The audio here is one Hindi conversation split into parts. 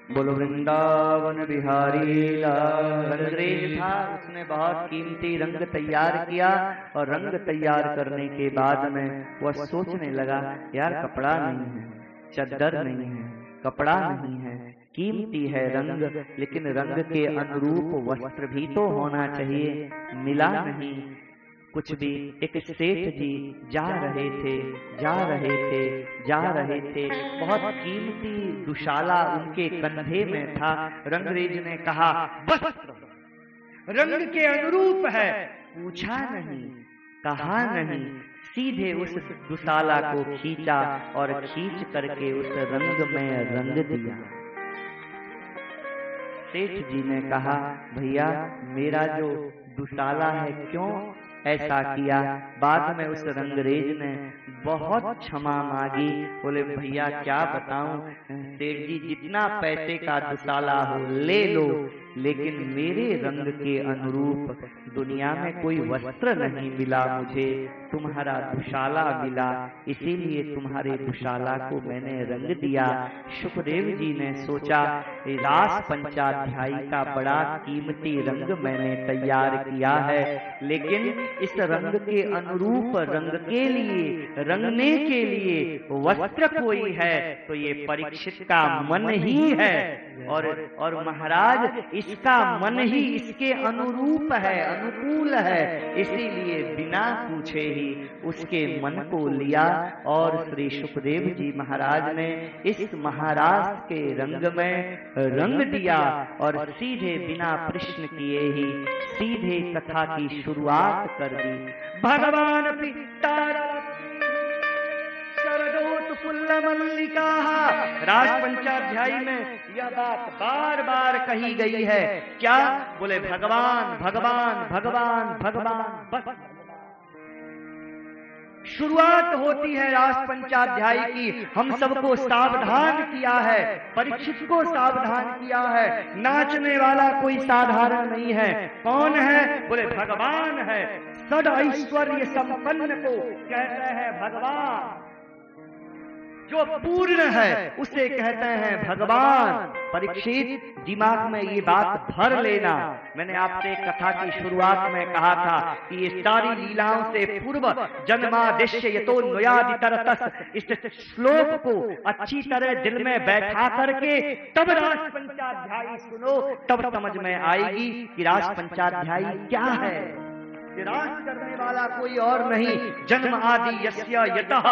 बोलो वृंदावन बिहारी लाल। अंग्रेज था, उसने बहुत कीमती रंग तैयार किया और रंग तैयार करने के बाद में वह सोचने लगा, यार कपड़ा नहीं है, चद्दर नहीं है, कपड़ा नहीं है, कीमती है रंग, लेकिन रंग के अनुरूप वस्त्र भी तो होना चाहिए। मिला नहीं कुछ भी। एक सेठ जी जा रहे थे, बहुत कीमती दुशाला उनके कंधे में था। रंगरेज ने कहा, वस्त्र रंग के अनुरूप है। पूछा नहीं, कहा नहीं, सीधे उस दुशाला को खींचा और खींच करके उस रंग में रंग दिया। सेठ जी ने कहा, भैया मेरा जो दुशाला है क्यों ऐसा किया? बाद में उस रंगरेज ने बहुत क्षमा मांगी। बोले भैया क्या बताऊं सेठ जी, जितना पैसे का दुशाला हो ले लो, लेकिन मेरे रंग के अनुरूप दुनिया में कोई वस्त्र नहीं मिला मुझे, तुम्हारा दुशाला मिला, इसीलिए तुम्हारे दुशाला को मैंने रंग दिया। सुखदेव जी ने सोचा, रास पंचाध्यायी का बड़ा कीमती रंग मैंने तैयार किया है, लेकिन इस रंग के अनुरूप रंग के लिए, रंगने के लिए वस्त्र कोई है तो ये परीक्षित का मन ही है। और महाराज इसका मन ही इसके अनुरूप है, अनुकूल है, इसीलिए बिना पूछे ही उसके मन को लिया और श्री सुखदेव जी महाराज ने इस महाराज के रंग में रंग दिया और सीधे बिना प्रश्न किए ही सीधे कथा की शुरुआत कर दी। भगवान पितारा मल्लिका। राज पंचाध्यायी में यह बात बार बार कही गई है। क्या? बोले भगवान भगवान भगवान भगवान, बस शुरुआत होती है राज पंचाध्यायी की। हम सबको सावधान किया है, परीक्षित को सावधान किया है। नाचने वाला कोई साधारण नहीं है। कौन है? बोले भगवान है। सद ऐश्वर्य संपन्न को कहते हैं भगवान, जो पूर्ण है उसे कहते हैं भगवान। परीक्षित दिमाग में ये बात भर लेना। मैंने आपसे कथा की शुरुआत में कहा था कि ये सारी लीलाओं से पूर्व जन्मादिश्य यतो नुयादितरतस्, इस श्लोक को अच्छी तरह दिल में बैठा करके तब रास पंचाध्यायी सुनो, तब समझ में आएगी कि रास पंचाध्यायी क्या है। रास करने वाला कोई और नहीं, जन्म आदि यस्य यतः,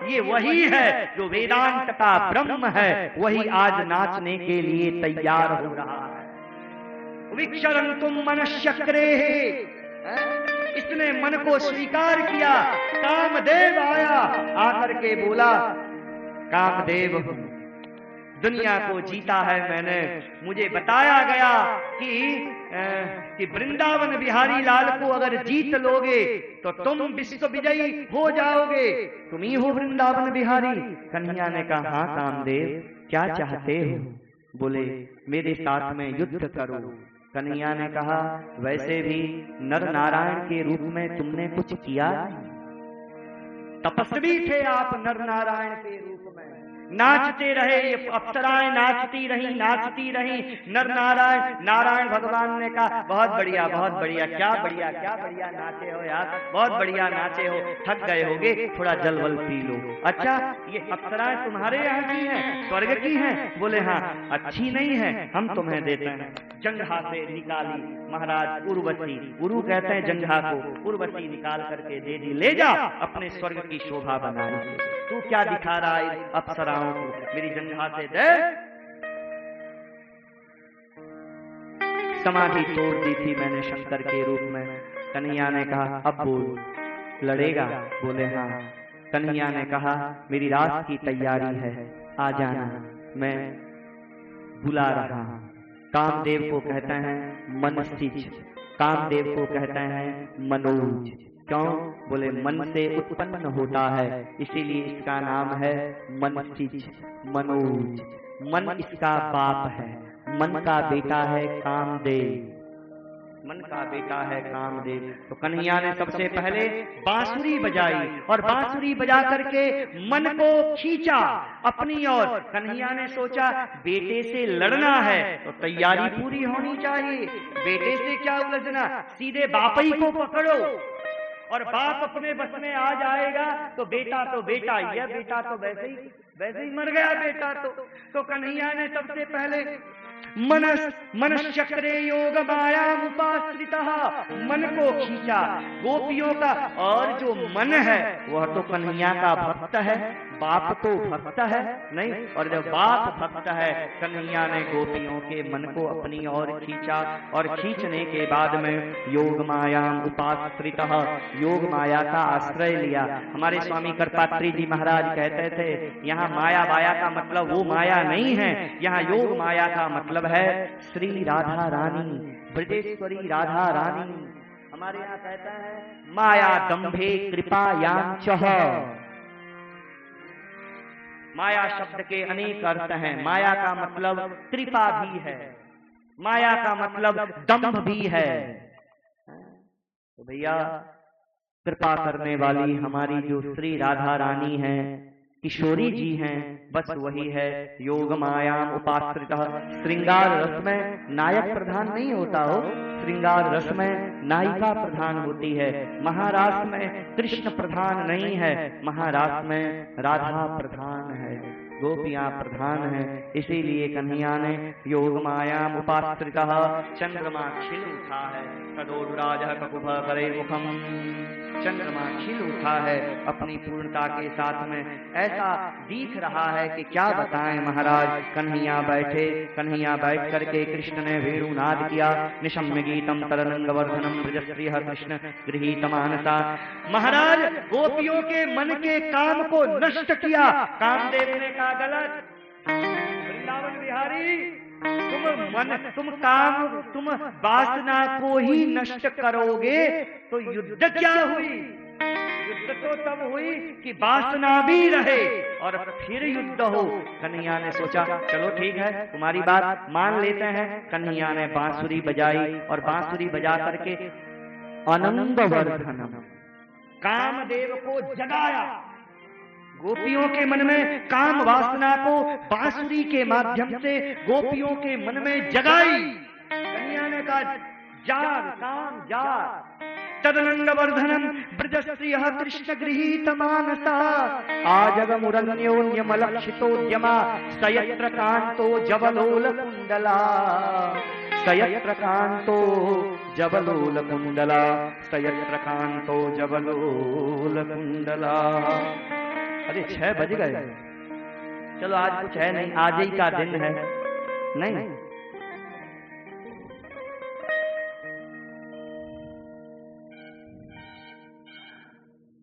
ये वही है जो वेदांत का ब्रह्म है, वही आज नाचने के लिए तैयार हो रहा है। विक्षरन्तुम मनश्चक्रे, इसने मन को स्वीकार किया। कामदेव आया, आकर के बोला, कामदेव दुनिया को जीता है मैंने। मुझे बताया गया कि वृंदावन बिहारी लाल को अगर जीत लोगे तो तुम विश्व विजयी हो जाओगे, तुम ही हो वृंदावन बिहारी। कन्हैया ने कहा, हाँ कामदेव क्या चाहते हो? बोले मेरे साथ में युद्ध करो। कन्हैया ने कहा, वैसे भी नर नारायण के रूप में तुमने कुछ किया, तपस्वी थे आप नर नारायण के रूप में, नाचते रहे, अप्सराएं नाचती रही। नर नारायण भगवान ने कहा, बहुत बढ़िया क्या बढ़िया नाचे हो यार, बहुत बढ़िया नाचे हो, थक गए होगे, थोड़ा जल वल पी लो। अच्छा ये अप्सराएं तुम्हारे यहाँ की हैं, स्वर्ग की हैं? बोले हाँ। अच्छी नहीं है, हम तुम्हें देते हैं। जंघा से निकाली महाराज उर्वशी, उरु कहते हैं जंघा को, उर्वशी निकाल करके दे दी, ले जा अपने स्वर्ग की शोभा बना ली। तू क्या दिखा रहा है अप्सराओं को, मेरी जंघा से दे। समाधि तोड़ दी थी मैंने शंकर के रूप में। कन्हैया ने कहा, अब बोल, लड़ेगा? बोले हाँ। कन्हैया ने कहा, मेरी रात की तैयारी है, आ जाना, मैं बुला रहा हूं। कामदेव को कहते हैं मनस्थिज, कामदेव को कहते हैं मनोज। क्यों? बोले मन से उत्पन्न होता है, इसीलिए इसका नाम है मनस्थिज, मनोज। मन इसका बाप है, मन का बेटा है कामदेव। मन का बेटा है कामदेव। तो कन्हैया ने सबसे पहले बांसुरी बजाई और बांसुरी बजा करके मन को खींचा अपनी ओर। कन्हैया ने सोचा बेटे से लड़ना है तो तैयारी पूरी होनी चाहिए, बेटे से क्या उलझना, सीधे बाप ही को पकड़ो और बाप अपने बस में आ जाएगा तो बेटा ही है, बेटा तो वैसे ही मर गया बेटा। तो कन्हैया ने सबसे पहले मनश्चक्रे योग माया उपाश्रितः, मन को खींचा गोपियों का। और जो मन है वह तो कन्हैया का भक्त है, बाप तो भक्त है नहीं। और जब बाप भक्त है, कन्हैया ने गोपियों के मन को अपनी ओर खींचा और खींचने के बाद में योग माया उपाश्रितः, योग माया का आश्रय लिया। हमारे स्वामी करपात्री जी महाराज कहते थे यहाँ माया माया का मतलब वो माया नहीं है, यहाँ योग माया का मतलब है श्री राधा रानी, ब्रजेश्वरी राधा रानी। हमारे यहाँ कहता है माया दंभे कृपा यांचह। माया शब्द के अनेक अर्थ हैं। माया का मतलब कृपा भी है, माया का मतलब दंभ भी है। तो भैया कृपा करने वाली हमारी जो श्री राधा रानी है, किशोरी जी हैं, बस वही है योग माया उपाश्रित। श्रृंगार रस में नायक प्रधान नहीं होता हो, श्रृंगार रस में नायिका प्रधान होती है। महारास में कृष्ण प्रधान नहीं है, महारास में राधा प्रधान है, गोपियां प्रधान है। इसीलिए कन्हैया ने योग माया उपाश्रित चंद्रमा खिल उठा है, कदोराज ककुभ करे मुखम। चंद्रमा खिल उठा है अपनी पूर्णता के साथ में, ऐसा दिख रहा है कि क्या बताएं महाराज। कन्हैया बैठे, कन्हैया बैठ करके कृष्ण ने वेणुनाद किया। निशम्य गीतम तरंगवर्धनम ब्रजप्रिय कृष्ण गृहीत मानसा। महाराज गोपियों के मन के काम को नष्ट किया। कामदेव ने कहा गलत, वृंदावन बिहारी तुम वासना को ही नष्ट करोगे तो युद्ध क्या हुई? युद्ध तो तब हुई कि वासना भी रहे और फिर युद्ध हो। कन्हैया ने सोचा चलो ठीक है, तुम्हारी बात मान लेते हैं। कन्हैया ने बांसुरी बजाई और बांसुरी बजा करके आनंदवर्धनम, कामदेव को जगाया। गोपियों के मन में काम वासना को बांसुरी के माध्यम से गोपियों के मन में जगाई। कन्हैया ने कहा जार काम जार। तदनंदवर्धनम ब्रजश्रिय कृष्ण गृहीत मानसा। आजगमुरन्योन्यमलक्षितोद्यमा सयत्र कांतो जबलोल कुंडला। सयत्र कांतो जबलोल कुंडला, सयत्र कांतो जबलोल कुंडला। अरे 6 बज गए, चलो आज कुछ है नहीं, आज ही का दिन है नहीं।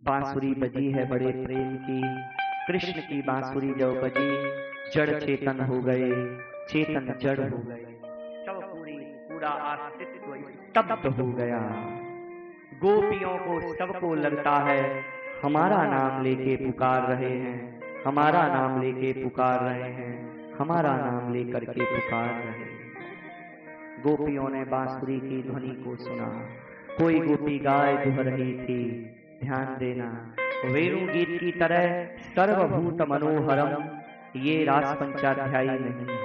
बांसुरी बजी है बड़े प्रेम की, कृष्ण की बांसुरी जो बजी, जड़ चेतन हो गए, चेतन जड़ हो गए, सब पूरा अस्तित्व स्तब्ध हो गया। गोपियों को सबको लगता है हमारा नाम लेके पुकार रहे हैं, हमारा नाम लेके पुकार रहे हैं, हमारा नाम लेकर के पुकार रहे हैं। गोपियों ने बांसुरी की ध्वनि को सुना। कोई गोपी गाय दुह रही थी, ध्यान देना, वेणु गीत की तरह सर्वभूत मनोहरम ये रास पंचाध्यायी नहीं है।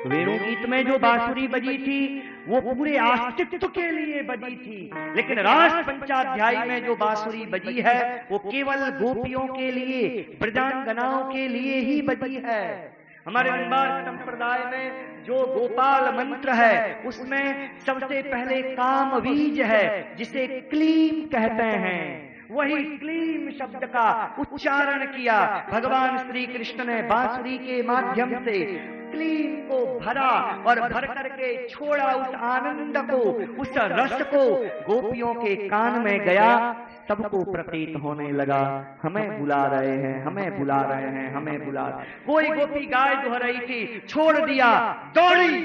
वेणु गीत में जो बांसुरी बजी थी वो पूरे अस्तित्व के लिए बजी थी, लेकिन रास पंचाध्यायी में जो बांसुरी बजी है वो केवल गोपियों के लिए, ब्रजांगनाओं के लिए ही बजी है। हमारे निम्बार्क संप्रदाय में जो गोपाल मंत्र है उसमें सबसे पहले काम बीज है जिसे क्लीम कहते हैं। वही क्लीम शब्द का उच्चारण किया। भगवान श्री कृष्ण ने बांसुरी के माध्यम से क्लीम को भरा और भर करके छोड़ा उस आनंद को, उस रस को गोपियों के कान में गया। सबको प्रतीत होने लगा हमें बुला रहे हैं, हमें बुला रहे हैं, हमें बुला। कोई गोपी गाय दुह रही थी, छोड़ दिया, दौड़ी।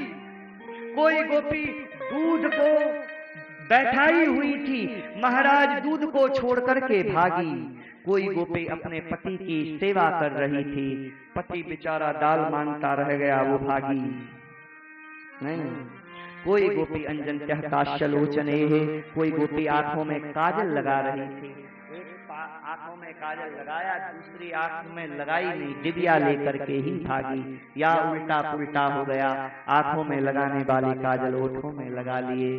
कोई गोपी दूध को बैठाई हुई थी, महाराज दूध को छोड़ करके भागी। कोई गोपी अपने पति की सेवा कर रही थी, पति बेचारा दाल मांगता रह गया, वो भागी नहीं। कोई गोपी अंजन्त्यः काश्यलोचने, कोई गोपी आंखों में काजल लगा रही थी। एक आंखों में काजल लगाया, दूसरी आंख में लगाई नहीं, डिबिया लेकर के ही भागी, या उल्टा पुल्टा हो गया। आंखों में लगाने वाली काजल ओठों में लगा लिए,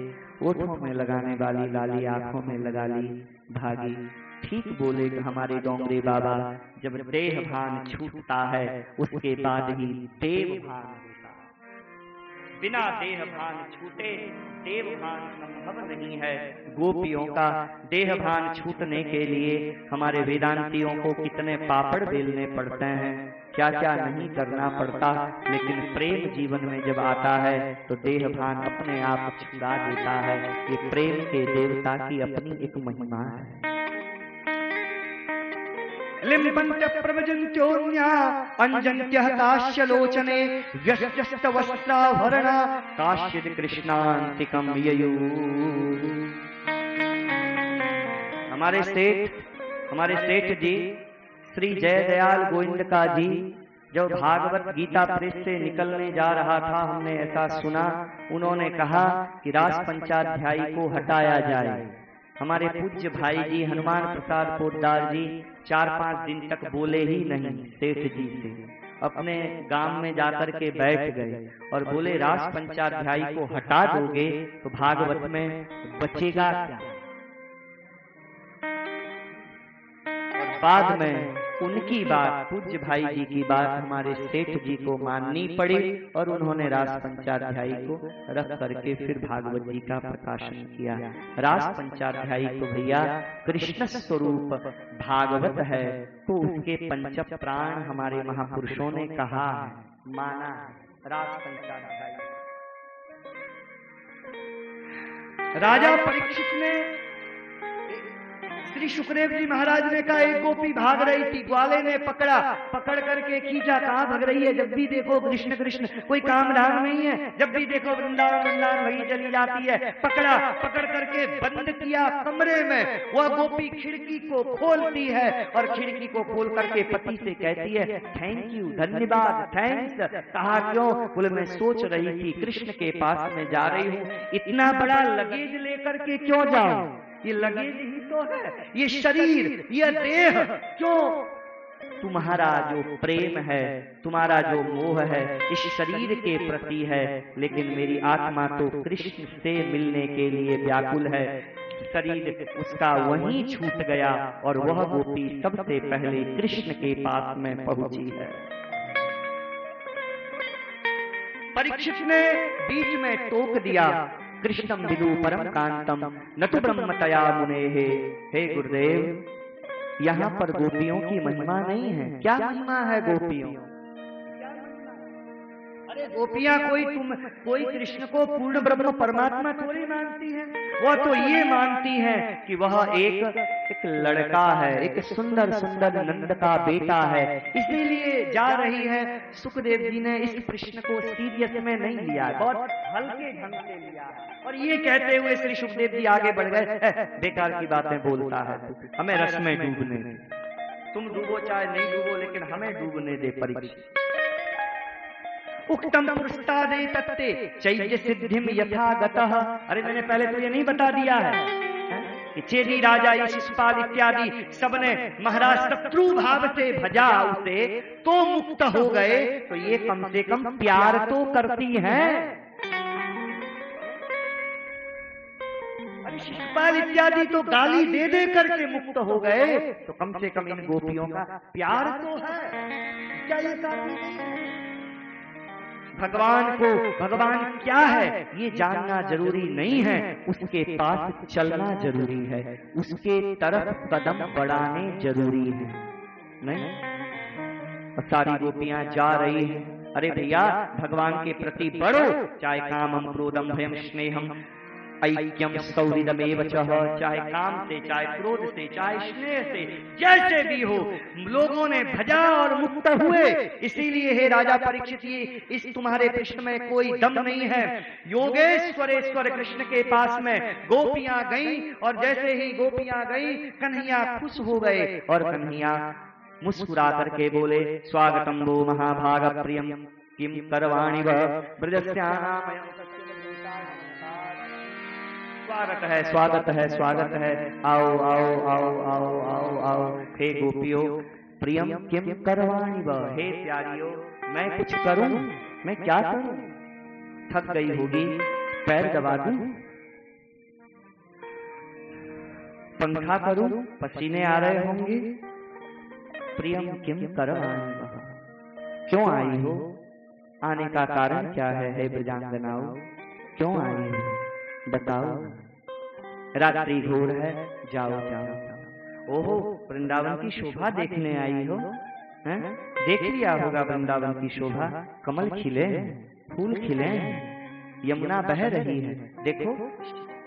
ओठों में लगाने वाली लाली आंखों में लगा ली, भागी। ठीक बोले हमारे डोंगरे बाबा, जब देह भान छूटता है उसके बाद ही देव भान होता है। बिना देह भान छूटे देव भान संभव नहीं है। गोपियों का देह भान छूटने के लिए हमारे वेदांतियों को कितने पापड़ बेलने पड़ते हैं, क्या क्या नहीं करना पड़ता, लेकिन प्रेम जीवन में जब आता है तो देह भान अपने आप छुड़ा देता है। ये प्रेम के देवता की अपनी एक महिमा है। लिम्बन्त प्रभजन्त्योन्या अंजन्त्यः काश्यलोचने, व्यस्यस्तवस्त्राभरणा काश्चित् कृष्णान्तिकं ययु। हमारे सेठ जी श्री जयदयाल गोविंदका जी जब भागवत गीता प्रेस से निकलने जा रहा था, हमने ऐसा सुना, उन्होंने कहा कि रास पंचाध्यायी को हटाया जाए। हमारे पूज्य भाई जी हनुमान प्रसाद पोद्दार जी 4-5 दिन तक बोले ही नहीं सेठ जी से, अपने गांव में जाकर के बैठ गए और बोले रास पंचाध्यायी को हटा दोगे तो भागवत में बचेगा क्या। और बाद में उनकी बात, पूज्य भाई जी की बात हमारे सेठ जी को माननी पड़ी और उन्होंने रास पंचाध्यायी को रख करके फिर भागवत जी का प्रकाशन किया। रास पंचाध्यायी तो भैया कृष्ण स्वरूप भागवत है, तो उसके पंच प्राण हमारे महापुरुषों ने कहा है, माना है रास पंचाध्यायी। राजा परीक्षित ने श्री सुखदेव जी महाराज ने कहा एक गोपी भाग रही थी, ग्वाले ने पकड़ करके खींचा, कहाँ भाग रही है, जब भी देखो कृष्ण कृष्ण, कोई काम धाम नहीं है, जब भी देखो वृंदावन वही चली जाती है। पकड़ करके बंद किया कमरे में। वह गोपी खिड़की को खोलती है और खिड़की को खोल करके पति से कहती है थैंक यू, धन्यवाद, थैंक्स। कहा क्यों? बोले मैं सोच रही थी कृष्ण के पास में जा रही हूँ, इतना बड़ा लगेज लेकर के क्यों जाऊं, ये लगेज ही तो है, ये शरीर, ये देह, क्यों? तुम्हारा जो प्रेम है, तुम्हारा जो मोह है इस शरीर के प्रति है, लेकिन मेरी आत्मा तो कृष्ण से मिलने के लिए व्याकुल है। शरीर उसका वहीं छूट गया और वह गोपी सबसे पहले कृष्ण के पास में पहुंची है। परीक्षित ने बीच में टोक दिया, कृष्णम विदु परम कांतम न तो ब्रह्मतया मुने। हे गुरुदेव, यहाँ पर गोपियों की महिमा नहीं है। क्या महिमा है गोपियों? अरे गोपियां कोई कृष्ण को पूर्ण ब्रह्म परमात्मा थोड़ी मानती है, वह तो ये मानती है कि वह एक लड़का है, एक सुंदर सुंदर नंद का बेटा है, इसीलिए जा रही है। सुखदेव जी ने इस प्रश्न को सीरियस में नहीं लिया, बहुत हल्के ढंग से लिया और ये कहते हुए श्री सुखदेव जी आगे बढ़ गए, बेकार की बातें बोलता है, हमें रस में डूबने दे, तुम डूबो चाहे नहीं डूबो, लेकिन हमें डूबने दे परीक्षित। उक्तम पुरस्तादे तत्ते चैत्य सिद्धिम यथा गतः। अरे मैंने पहले तो ये नहीं बता दिया है कि चेदी राजा ये शिशुपाल इत्यादि सबने महाराज शत्रु भाव से भजा उसे तो मुक्त हो गए, तो ये कम से कम प्यार तो करती हैं। अरे शिशुपाल इत्यादि तो गाली दे दे करके मुक्त हो गए, तो कम से कम इन गोपियों का प्यार तो है। क्या ये काफी नहीं है? भगवान क्या है ये जानना जरूरी नहीं है, उसके पास चलना जरूरी है, उसके तरफ कदम बढ़ाने जरूरी है। नहीं, और सारी गोपियां जा रही हैं। अरे भैया, भगवान के प्रति बढ़ो, चाहे कामम क्रोधम भयम स्नेहम ऐक्यम सौहृदमेव चह, चाहे काम से, चाहे क्रोध से, चाहे स्नेह से, जैसे भी हो, लोगों ने भजा और मुक्त हुए। इसीलिए हे राजा परीक्षित, इस तुम्हारे प्रश्न में कोई दम नहीं है। योगेश्वरेश्वर कृष्ण के पास में गोपियां गईं और जैसे ही गोपियां गईं, कन्हैया खुश हो गए और कन्हैया मुस्कुरा करके बोले स्वागतम वो महाभाग प्रियम किम करवाणि वह ब्रजस्यानामयं स्वागत है, स्वागत है, स्वागत है, आओ आओ आओ आओ आओ आओ। हे गोपियों प्रियम किम करवाणी व, हे प्यारियों मैं कुछ करूं, मैं क्या करूं? थक गई होगी, पैर दबा दूं, पंखा करूं, पसीने आ रहे होंगे। प्रियम किम करवाणी व, क्यों आई हो? आने का कारण क्या है? हे ब्रजांगनाओं क्यों आई हो? बताओ। रात्रि घोर है, जाओ जाओ। ओहो, वृंदावन की शोभा देखने आई हो? हैं? देख लिया होगा वृंदावन की शोभा, कमल खिले हैं, फूल खिले हैं, यमुना बह रही है। देखो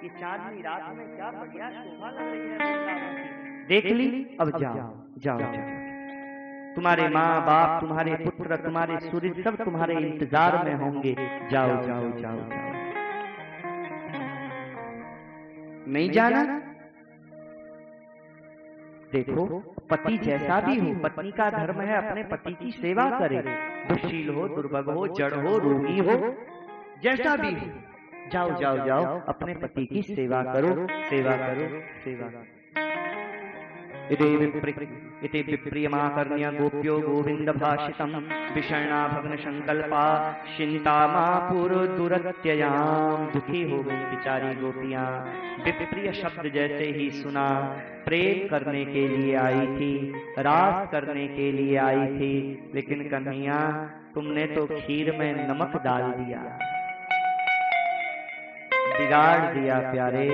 ये चांदनी रात में क्या बढ़िया शोभा लग रही है वृंदावन की। देख ली, अब जाओ जाओ जाओ। तुम्हारे माँ बाप, तुम्हारे पुत्र, तुम्हारे सूर्य सब तुम्हारे इंतजार में होंगे। जाओ जाओ जाओ जाओ। नहीं जाना? देखो पति जैसा भी हो, पत्नी का धर्म है अपने पति की सेवा करे। दुशील हो, दुर्भग हो, जड़ हो, रोगी हो, जैसा भी हो, जाओ जाओ जाओ अपने पति की सेवा करो, सेवा करो, सेवा करो। इति विप्रियमाकर्ण्य गोप्यो गोविंद भाषितम् विषण्णा भग्न संकल्पा चिंतामापुर दुरत्ययाम। दुखी हो गई बेचारी गोपियां। विप्रिय शब्द जैसे ही सुना, प्रेम करने के लिए आई थी, रास करने के लिए आई थी, लेकिन कन्हैया तुमने तो खीर में नमक डाल दिया, बिगाड़ दिया प्यारे।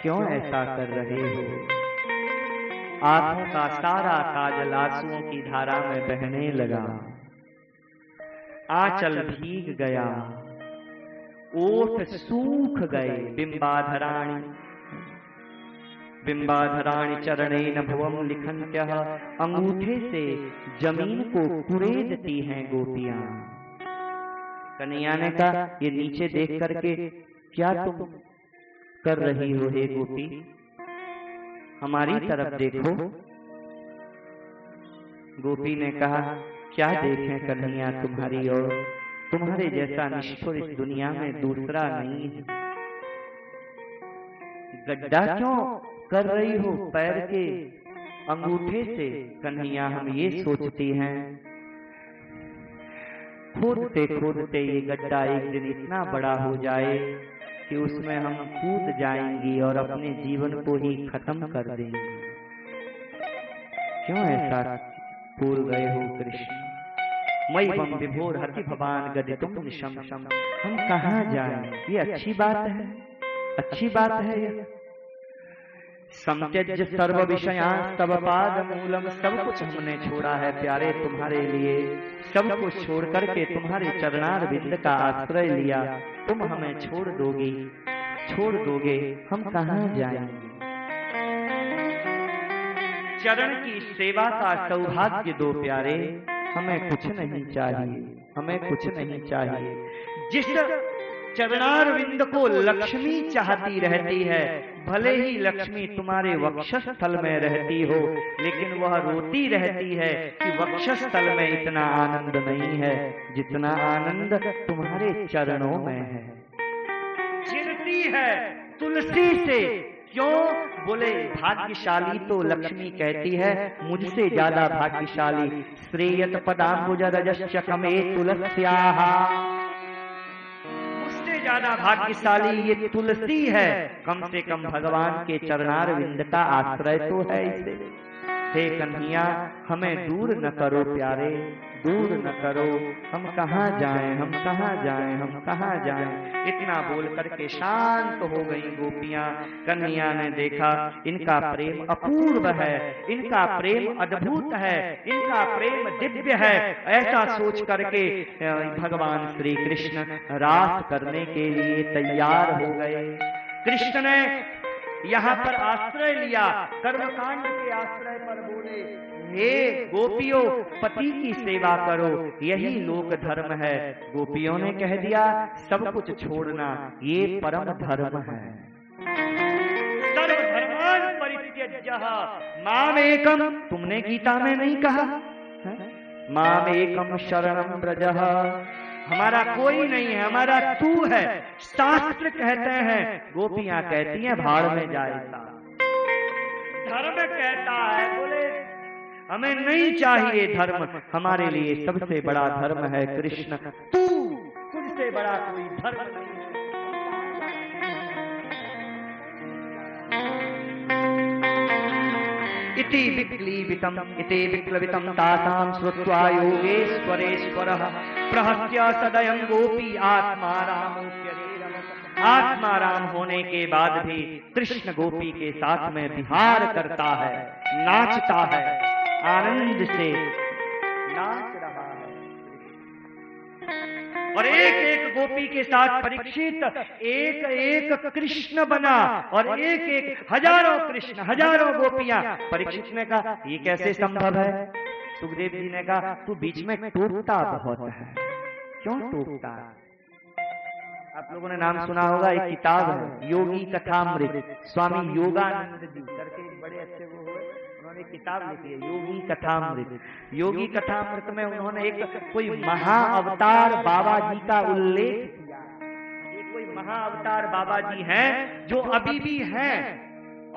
क्यों ऐसा कर रहे हो? आंखों का सारा काजल आंसुओं की धारा में बहने लगा, आंचल भीग गया, ओठ सूख गए। बिंबाधराणी बिंबाधराणी चरणेन भुवम लिखन्त्यः, अंगूठे से जमीन को कुरेदती हैं गोपियां। कन्हैया ने कहा ये नीचे देख करके क्या तुम कर रही हो? हे गोपी हमारी तरफ देखो। गोपी ने कहा क्या देखें कन्हैया तुम्हारी ओर, तुम्हारे जैसा निष्ठुर इस दुनिया में दूसरा नहीं है। गड्ढा क्यों कर रही हो पैर के अंगूठे से? कन्हैया हम ये सोचती हैं, खोदते खोदते ये गड्ढा एक दिन इतना बड़ा हो जाए कि उसमें हम कूद जाएंगी और अपने जीवन को ही खत्म कर देंगे। क्यों ऐसा भूल गए हो कृष्ण? मई बम विभोर हति भवान गदितुम निशम शम। हम कहाँ जाएं? ये अच्छी बात है, अच्छी बात है ये। समत्यज्य सर्व विषयान् तव पाद मूलम। सब कुछ हमने छोड़ा है प्यारे तुम्हारे लिए, सब कुछ छोड़ करके तुम्हारे चरणार बिंद का आश्रय लिया। तुम हमें छोड़ दोगी, छोड़ दोगे, हम कहाँ जाएंगे? चरण की सेवा का सौभाग्य दो प्यारे, हमें कुछ नहीं चाहिए, हमें कुछ नहीं चाहिए। जिस चरणार बिंद को लक्ष्मी चाहती रहती है, भले ही लक्ष्मी तुम्हारे वक्षस्थल में रहती हो, लेकिन वह रोती रहती है कि वक्षस्थल में इतना आनंद नहीं है जितना आनंद तुम्हारे चरणों में है। चिढ़ती है तुलसी से, क्यों? बोले भाग्यशाली तो लक्ष्मी कहती है, मुझसे ज्यादा भाग्यशाली श्रेयत पदाम्बुज रजश्चकमे तुलस्याः, ज्यादा भाग्यशाली ये तुलसी है। कम से कम भगवान के चरणार विंद का आश्रय तो है इसे। हे कन्हैया हमें दूर न करो प्यारे, दूर न करो। हम कहाँ जाएं, हम कहाँ जाएं, हम कहाँ जाएं? इतना बोल करके शांत हो गई गोपियां। कन्हैया ने देखा इनका प्रेम अपूर्व है, इनका प्रेम अद्भुत है, इनका प्रेम दिव्य है। ऐसा सोच करके भगवान श्री कृष्ण रास करने के लिए तैयार हो गए। कृष्ण ने यहाँ पर आश्रय लिया, कर्मकांड के आश्रय पर बोले हे गोपियों पति की सेवा करो, यही लोक धर्म है। गोपियों ने कह दिया सब कुछ छोड़ना ये परम धर्म है। सर्वधर्मान् परित्यज्य मामेकम, तुमने गीता में नहीं कहा मामेकम शरणं व्रजः, हमारा कोई नहीं है, हमारा तू है। शास्त्र कहते हैं, गोपियां कहती हैं भाड़ में जाए। धर्म कहता है, बोले हमें नहीं चाहिए धर्म, हमारे लिए सबसे बड़ा धर्म है कृष्ण। तू, तुझसे बड़ा कोई धर्म नहीं। इति विप्लवितं तासां श्रुत्वा योगेश्वरेश्वरः प्रहस्य सदयं गोपी आत्माराम होने के बाद भी कृष्ण गोपी के साथ में विहार करता है, नाचता है, आनंद से नाच रहा है। और एक एक गोपी के साथ परीक्षित एक एक कृष्ण बना, और एक एक हजारों कृष्ण, हजारों गोपियां। परीक्षित ने कहा ये कैसे संभव है? सुखदेव जी ने कहा तू बीच में टूटता बहुत है। क्यों टूटता? आप लोगों ने नाम सुना होगा, एक किताब है योगी कथामृत, स्वामी योगानंद जी करके बड़े अच्छे वो हुए, उन्होंने किताब लिखी है योगी कथामृत। योगी कथामृत में उन्होंने एक कोई महाअवतार बाबा जी का उल्लेख किया। ये कोई महाअवतार बाबा जी हैं जो अभी भी हैं,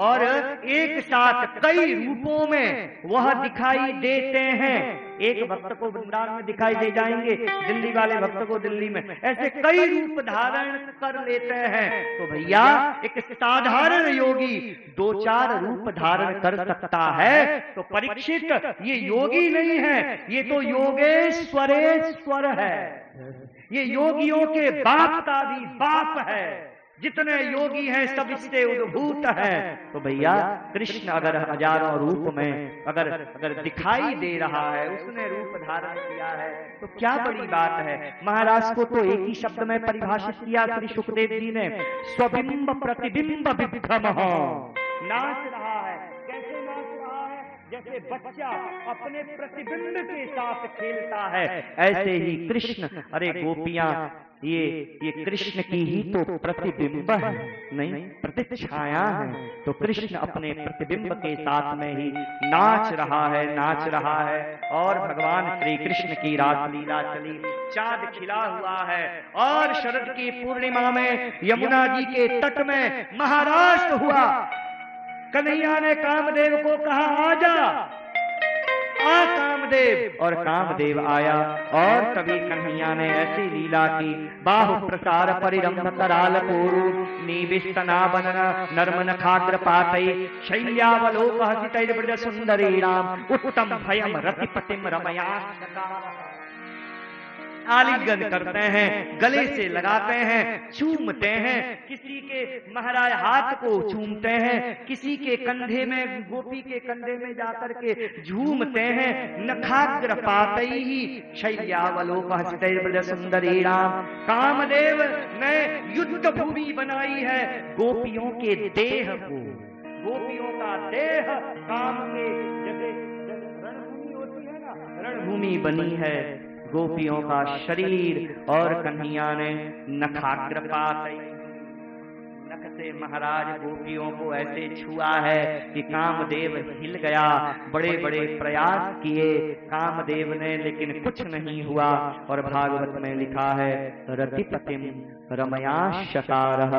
और एक साथ कई रूपों में वह दिखाई देते हैं। एक भक्त को वृंदावन में दिखाई दे जाएंगे, दिल्ली वाले भक्त को दिल्ली में, ऐसे कई रूप धारण कर लेते हैं। तो भैया एक साधारण योगी 2-4 रूप धारण कर सकता है, तो परीक्षित ये योगी नहीं है, ये तो योगेश्वरेश्वर है। ये योगियों के बाप का भी बाप है। जितने योगी हैं सब इससे उद्भूत है। तो भैया कृष्ण अगर हजारों रूप में अगर दिखाई दे रहा है, उसने रूप धारण किया है, तो क्या बड़ी बात है। महाराज को तो एक ही शब्द में परिभाषित किया श्री सुखदेव जी ने, स्वबिंब प्रतिबिंब विभ्रम। नाच रहा है, कैसे नाच रहा है? जैसे बच्चा अपने प्रतिबिंब के साथ खेलता है, ऐसे ही कृष्ण। अरे गोपियां ये कृष्ण की ही तो प्रतिबिंब है, नहीं प्रतिछाया है। तो कृष्ण अपने प्रतिबिंब के साथ में ही नाच रहा है, नाच रहा है। और भगवान श्री कृष्ण की रासलीला चली, चांद खिला हुआ है, और शरद की पूर्णिमा में यमुना जी के तट में महाराष्ट्र हुआ। कन्हैया ने कामदेव को कहा आजा, आ कामदेव, और कामदेव आया। और तभी कन्हैया ने ऐसी लीला की, बाहु प्रसार परिरंभ कराल कोरु निविष्टना बनन नर्मन खाग्र पातई शैल्यावलोक हसितैर ब्रज सुंदरीणाम उत्तम भयम रतिपतिम रमया। आलिंगन करते हैं, गले से लगाते हैं, चूमते हैं, किसी के महाराज हाथ को चूमते हैं, किसी के कंधे में, गोपी के कंधे में जाकर के झूमते हैं। नखाग्र पातई ही शैल्यावलोक हसितैर ब्रज सुंदरीणाम। कामदेव ने युद्ध भूमि बनाई है गोपियों के देह को। गोपियों का देह काम के जैसे रणभूमि होती है ना, रणभूमि बनी है गोपियों का शरीर। और कन्हैया ने नखाग्र पातई, नख से महाराज गोपियों को ऐसे छुआ है कि कामदेव हिल गया। बड़े बड़े प्रयास किए कामदेव ने, लेकिन कुछ नहीं हुआ। और भागवत में लिखा है रतिपतिम रमया शकारः,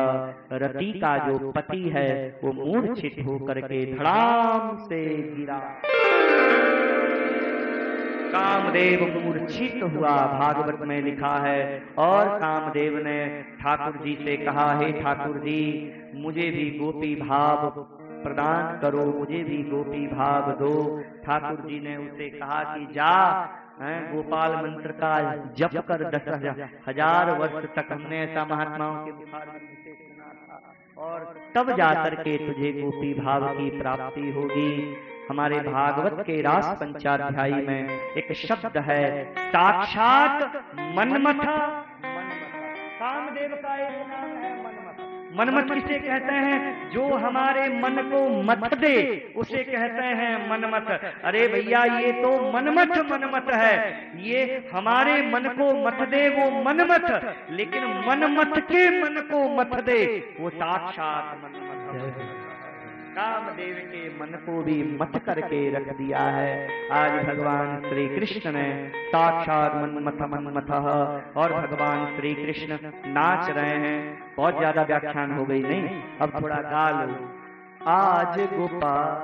रति का जो पति है वो मूर्छित होकर के धड़ाम से गिरा। कामदेव मूर्छित हुआ, भागवत में लिखा है। और कामदेव ने ठाकुर जी से कहा, हे ठाकुर जी मुझे भी गोपी भाव प्रदान करो, मुझे भी गोपी भाव दो। ठाकुर जी ने उसे कहा कि जा गोपाल मंत्र का जप कर 10,000 वर्ष तक। हमने ऐसा महात्माओं के बुखार से सुना था, और तब जाकर के तुझे गोपी भाव की प्राप्ति होगी। हमारे भागवत के रास पंचाध्यायी में एक शब्द है साक्षात मनमथ। कामदेव का एक नाम है मनमथ। मनमथ किसे कहते हैं? जो हमारे मन को मथ दे उसे कहते हैं मनमथ। अरे भैया ये तो मनमथ है, ये हमारे मन को मथ दे वो मनमथ, लेकिन मनमथ के मन को मथ दे वो साक्षात मनमथ। कामदेव के मन को भी मत करके रख दिया है। आज भगवान श्री कृष्ण ने साक्षात मन्मथ और भगवान श्री कृष्ण नाच रहे हैं। बहुत ज्यादा व्याख्यान हो गई, नहीं, अब थोड़ा गा लो। आज गोपाल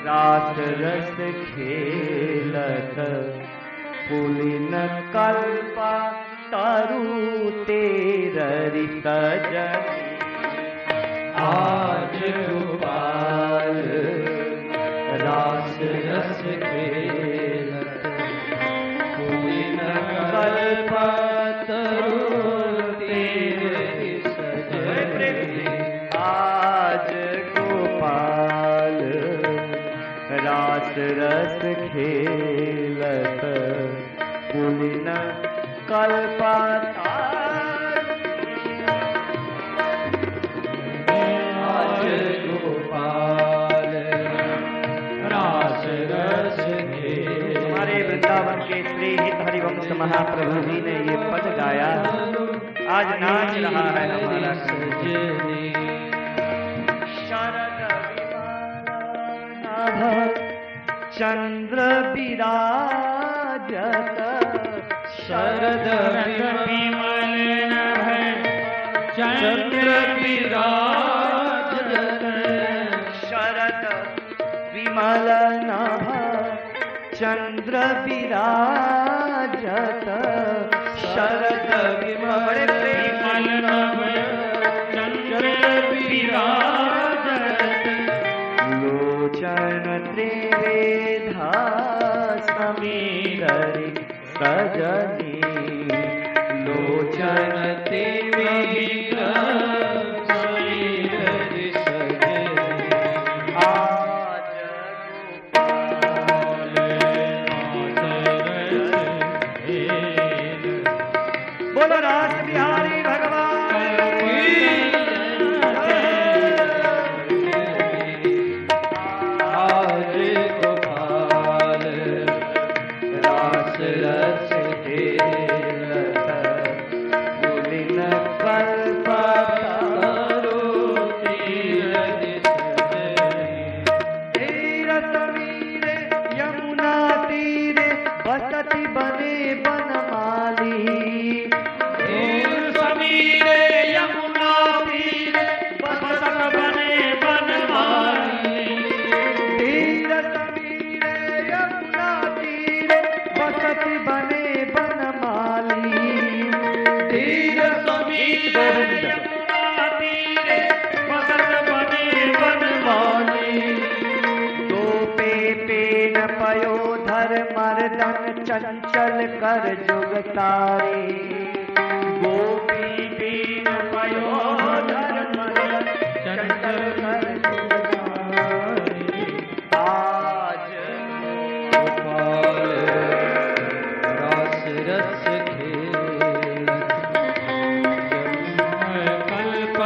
रास रस खेलत पुलिन कल्पा तरु तेररि सजनी। आज गोपाल रास रस खेलत पुलिन कल्पा तरु तेररि सजनी। आज गोपाल रास रस खेलत पुलिन कल्पा आज गोपाल रास रस खेल। हमारे वृंदावन के श्री हित हरिवंश महाप्रभु जी ने ये पद गाया। आज नाच रहा है हमारा सजनी। शरद चंद्र विराजत शरद विमल चंद्र विराजत शरद विमल नभ चंद्र विराजत शरद विमल नभ चंद्र विराजत लोचन त्रिवेधा समीररि सजनी। लोचन त्रिवेधा समीररि सजनी। आज गोपाल बोलो रास बिहारी भगवान की। आज गोपाल रास रस खेलत पुलिन कल्पा तरु तेररि सजनी। तीर समीरे यमुना तीरे बसति बने बनमाली। तीर समीरे यमुना तीरे बसत बने बनमाली। तीर समीरे यमुना तीरे बसति बने बनमाली। तीर समीरे यमुना तीरे बसत बने बनमाली। गोपे पेन पयोधर मर्दन चंचल कर जुगतारे। गोपी पेन पयोधर मर्दन चंचल कर जुगतारे। आज गोपाल रास रस खेलत कल्प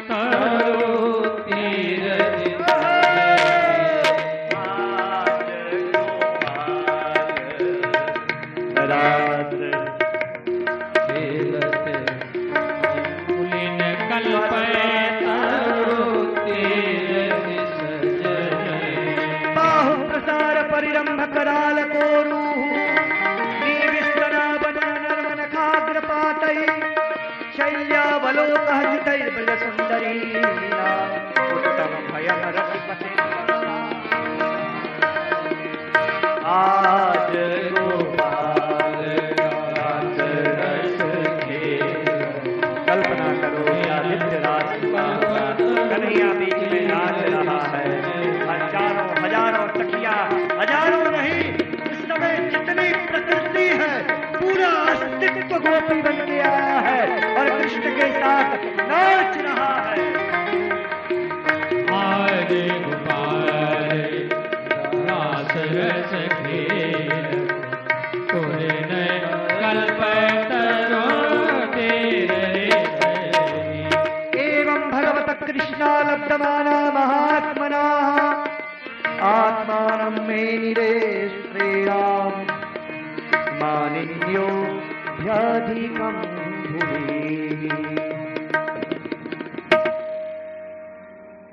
तरु तेररि सजनी। आज गोपाल रास खेलत पुलिन कल्प तरु तेररि सजनी। बाहु प्रसार परिरंभ कराल कोरु नर्मन खाग्र पातई शय्यावलोकः जितैर्बल सुंदरी उत्तम भयम रति पते। आज गोपाल रास रस खेलत। कल्पना करो आदित्य रात कन्हैया बीच में नाच रहा है। हजारों हजारों तकिया, हजारों नहीं, इस समय जितनी प्रकृति है पूरा अस्तित्व गोपी बन के आया है और कृष्ण के साथ नाच रहा है। आज गोपाल रास रस खेलत पुलिन कल्प तरु तेररि सजनी। एवं भगवत कृष्णालब्धमाना महात्मना आत्मानं मेनिरे श्रेयाम मानिन्यो ह्यधिकं भुवि।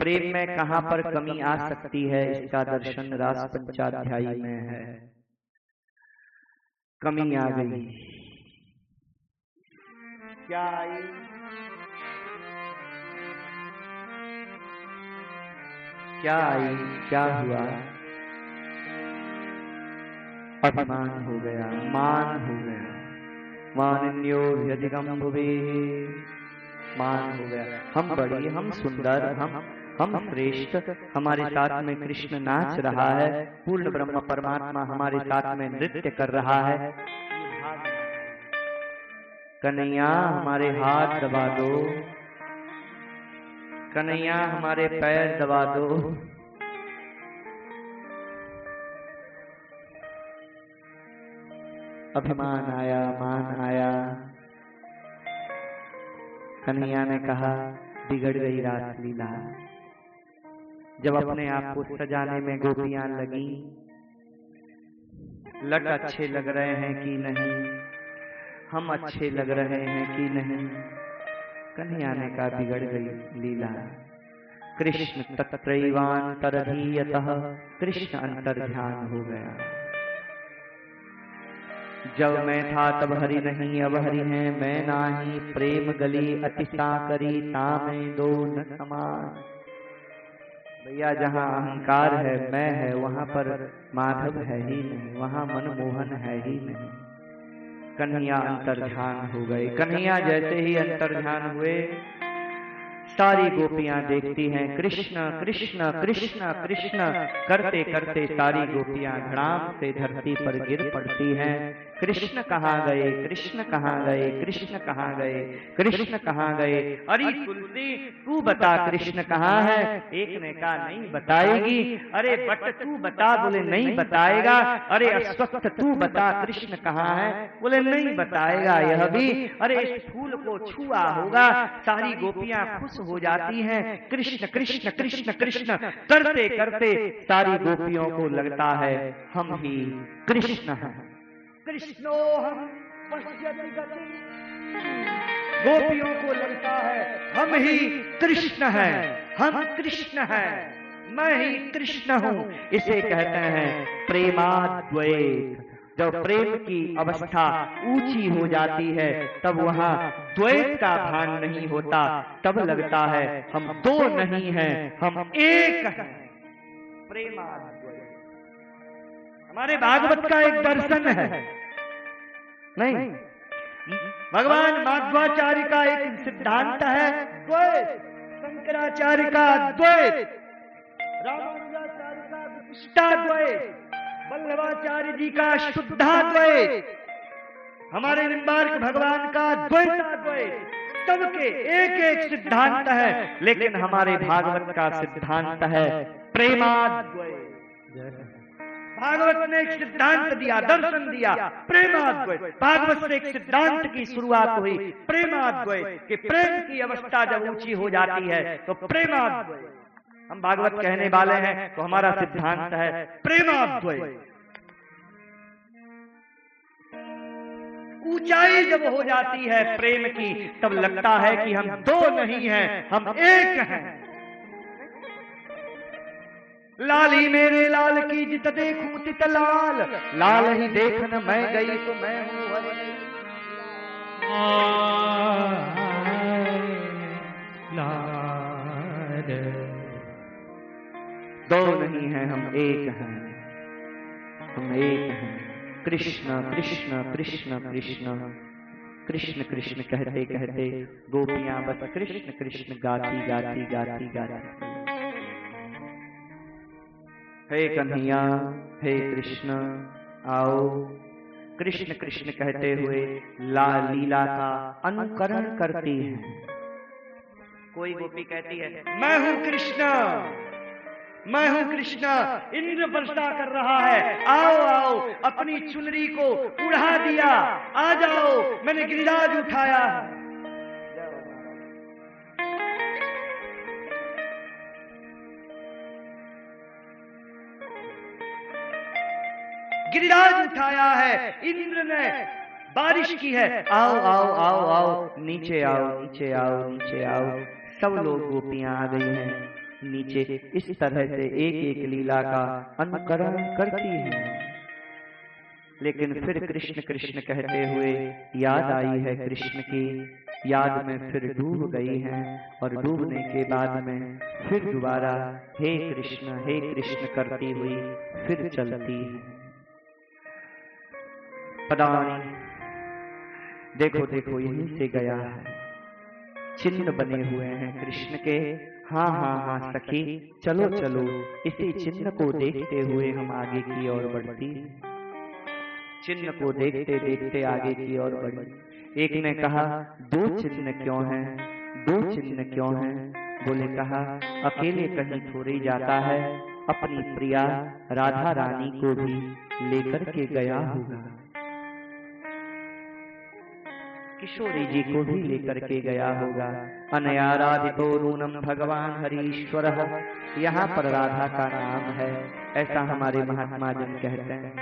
प्रेम में कहां पर कमी आ सकती है, इसका दर्शन रास पंचाध्यायी में है। कमी आ गई, क्या आई? क्या आई? क्या हुआ? अभिमान हो गया, मान हो गया। मानन्यो यदिगम भुवे, मान हो गया। हम बड़ी, हम सुंदर, हम श्रेष्ठ, हमारे साथ में कृष्ण नाच रहा है, पूर्ण ब्रह्म परमात्मा हमारे साथ में नृत्य कर रहा है। कन्हैया हमारे हाथ दबा दो, कन्हैया हमारे पैर दबा दो। अभिमान आया, मान आया। कन्हैया ने कहा बिगड़ गई रास लीला। जब अपने आप को सजाने में गोपियां लगी, लट अच्छे लग रहे हैं कि नहीं, हम अच्छे लग रहे हैं कि नहीं, कन्हैया ने कहा बिगड़ गई लीला। कृष्ण तत्रैवान्तरधीयतः, कृष्ण अंतर्ध्यान हो गया। जब मैं था तब हरि नहीं, अब हरि है मैं नाही, प्रेम गली अतिशा करी तामे दो न समान। भैया जहाँ अहंकार है, मैं है, वहां पर माधव है ही नहीं, वहां मनमोहन है ही नहीं। कन्हैया अंतर्ध्यान हो गए। कन्हैया जैसे ही अंतर्ध्यान हुए, सारी गोपियां देखती हैं कृष्ण कृष्ण कृष्ण कृष्ण करते करते सारी गोपियां धड़ाम से धरती पर गिर पड़ती हैं। कृष्ण कहाँ गए, कृष्ण कहाँ गए, कृष्ण कहाँ गए, कृष्ण कहाँ गए? अरे तुलसी तू बता कृष्ण कहाँ है? एक ने कहा नहीं बताएगी। अरे बट तू बता, बोले नहीं बताएगा। अरे अस्वस्थ तू बता कृष्ण कहाँ है? बोले नहीं बताएगा यह भी। अरे इस फूल को छुआ होगा। सारी गोपियां खुश हो जाती हैं। कृष्ण कृष्ण कृष्ण कृष्ण करते करते सारी गोपियों को लगता है हम ही कृष्ण हैं। कृष्णो हम पश्यति गतिम्, गोपियों को लगता है हम ही कृष्ण हैं, हम कृष्ण हैं, मैं ही कृष्ण हूं। इसे कहते हैं प्रेमाद्वैत। जब प्रेम की अवस्था ऊंची हो जाती है तब वहां द्वैत का भान नहीं होता, तब लगता है हम दो नहीं हैं, हम एक हैं। प्रेमाद्वैत हमारे भागवत का एक दर्शन है। नहीं, भगवान माध्वाचार्य का एक सिद्धांत है द्वैत, शंकराचार्य का द्वैत, रामानुजाचार्य का विशिष्टाद्वैत, वल्लभाचार्य जी का शुद्धाद्वैत, हमारे निम्बार्क भगवान का द्वैताद्वैत। सबके एक एक सिद्धांत है, लेकिन हमारे भागवत का सिद्धांत है प्रेमाद्वैत। भागवत ने एक सिद्धांत दिया, दर्शन दिया प्रेमाद्वैत। भागवत से एक सिद्धांत की शुरुआत हुई प्रेमाद्वैत कि प्रेम की अवस्था जब ऊंची हो जाती है तो प्रेमाद्वैत। हम भागवत कहने वाले हैं तो हमारा सिद्धांत है प्रेमाद्वैत। ऊंचाई जब हो जाती है प्रेम की, तब लगता है कि हम दो नहीं हैं, हम एक हैं। लाली मेरे लाल की जित देखूं तित लाल, लाल ही देखन मैं गई तो मैं हूँ हरि। दो नहीं हैं, हम एक हैं, हम एक हैं। कृष्ण कृष्ण कृष्ण कृष्ण कृष्ण कृष्ण कहते कहते गोपियां बस कृष्ण कृष्ण गाती गाती गाती गाती। हे कन्हैया, हे कृष्ण आओ। कृष्ण कृष्ण कहते हुए लीला का अनुकरण करती है। कोई गोपी कहती है मैं हूं कृष्ण, मैं हूं कृष्ण, इंद्र वर्षा कर रहा है, आओ आओ। अपनी चुनरी को उड़ा दिया, आ जाओ, मैंने गिरिराज उठाया। गिरिराज उठाया है, इंद्र ने बारिश की है, आओ आओ आओ आओ, नीचे आओ नीचे आओ नीचे आओ। सब लोग गोपियां आ गई हैं। नीचे इस तरह से एक एक लीला का अनुकरण करती हैं। लेकिन फिर कृष्ण कृष्ण कहते हुए याद आई है कृष्ण की, याद में फिर डूब गई हैं और डूबने के बाद में फिर दोबारा हे कृष्ण करती हुई फिर चलती है। पदानी देखो देखो यहीं से गया है, चिन्ह बने हुए हैं कृष्ण के। हाँ हाँ हाँ सखी चलो चलो, इसी चिन्ह को देखते हुए हम आगे की ओर बढ़ती, चिन्ह को देखते देखते आगे की ओर बढ़ी। एक ने कहा दो चिन्ह क्यों हैं, दो चिन्ह क्यों हैं? बोले कहा अकेले कहीं थोड़ी जाता है, अपनी प्रिया राधा रानी को भी लेकर के गया होगा, किशोरी जी को भी लेकर के गया होगा। अनयाराधितो नूनम भगवान हरीश्वर, यहाँ पर राधा का नाम है, ऐसा हमारे महात्मा जन कहते हैं।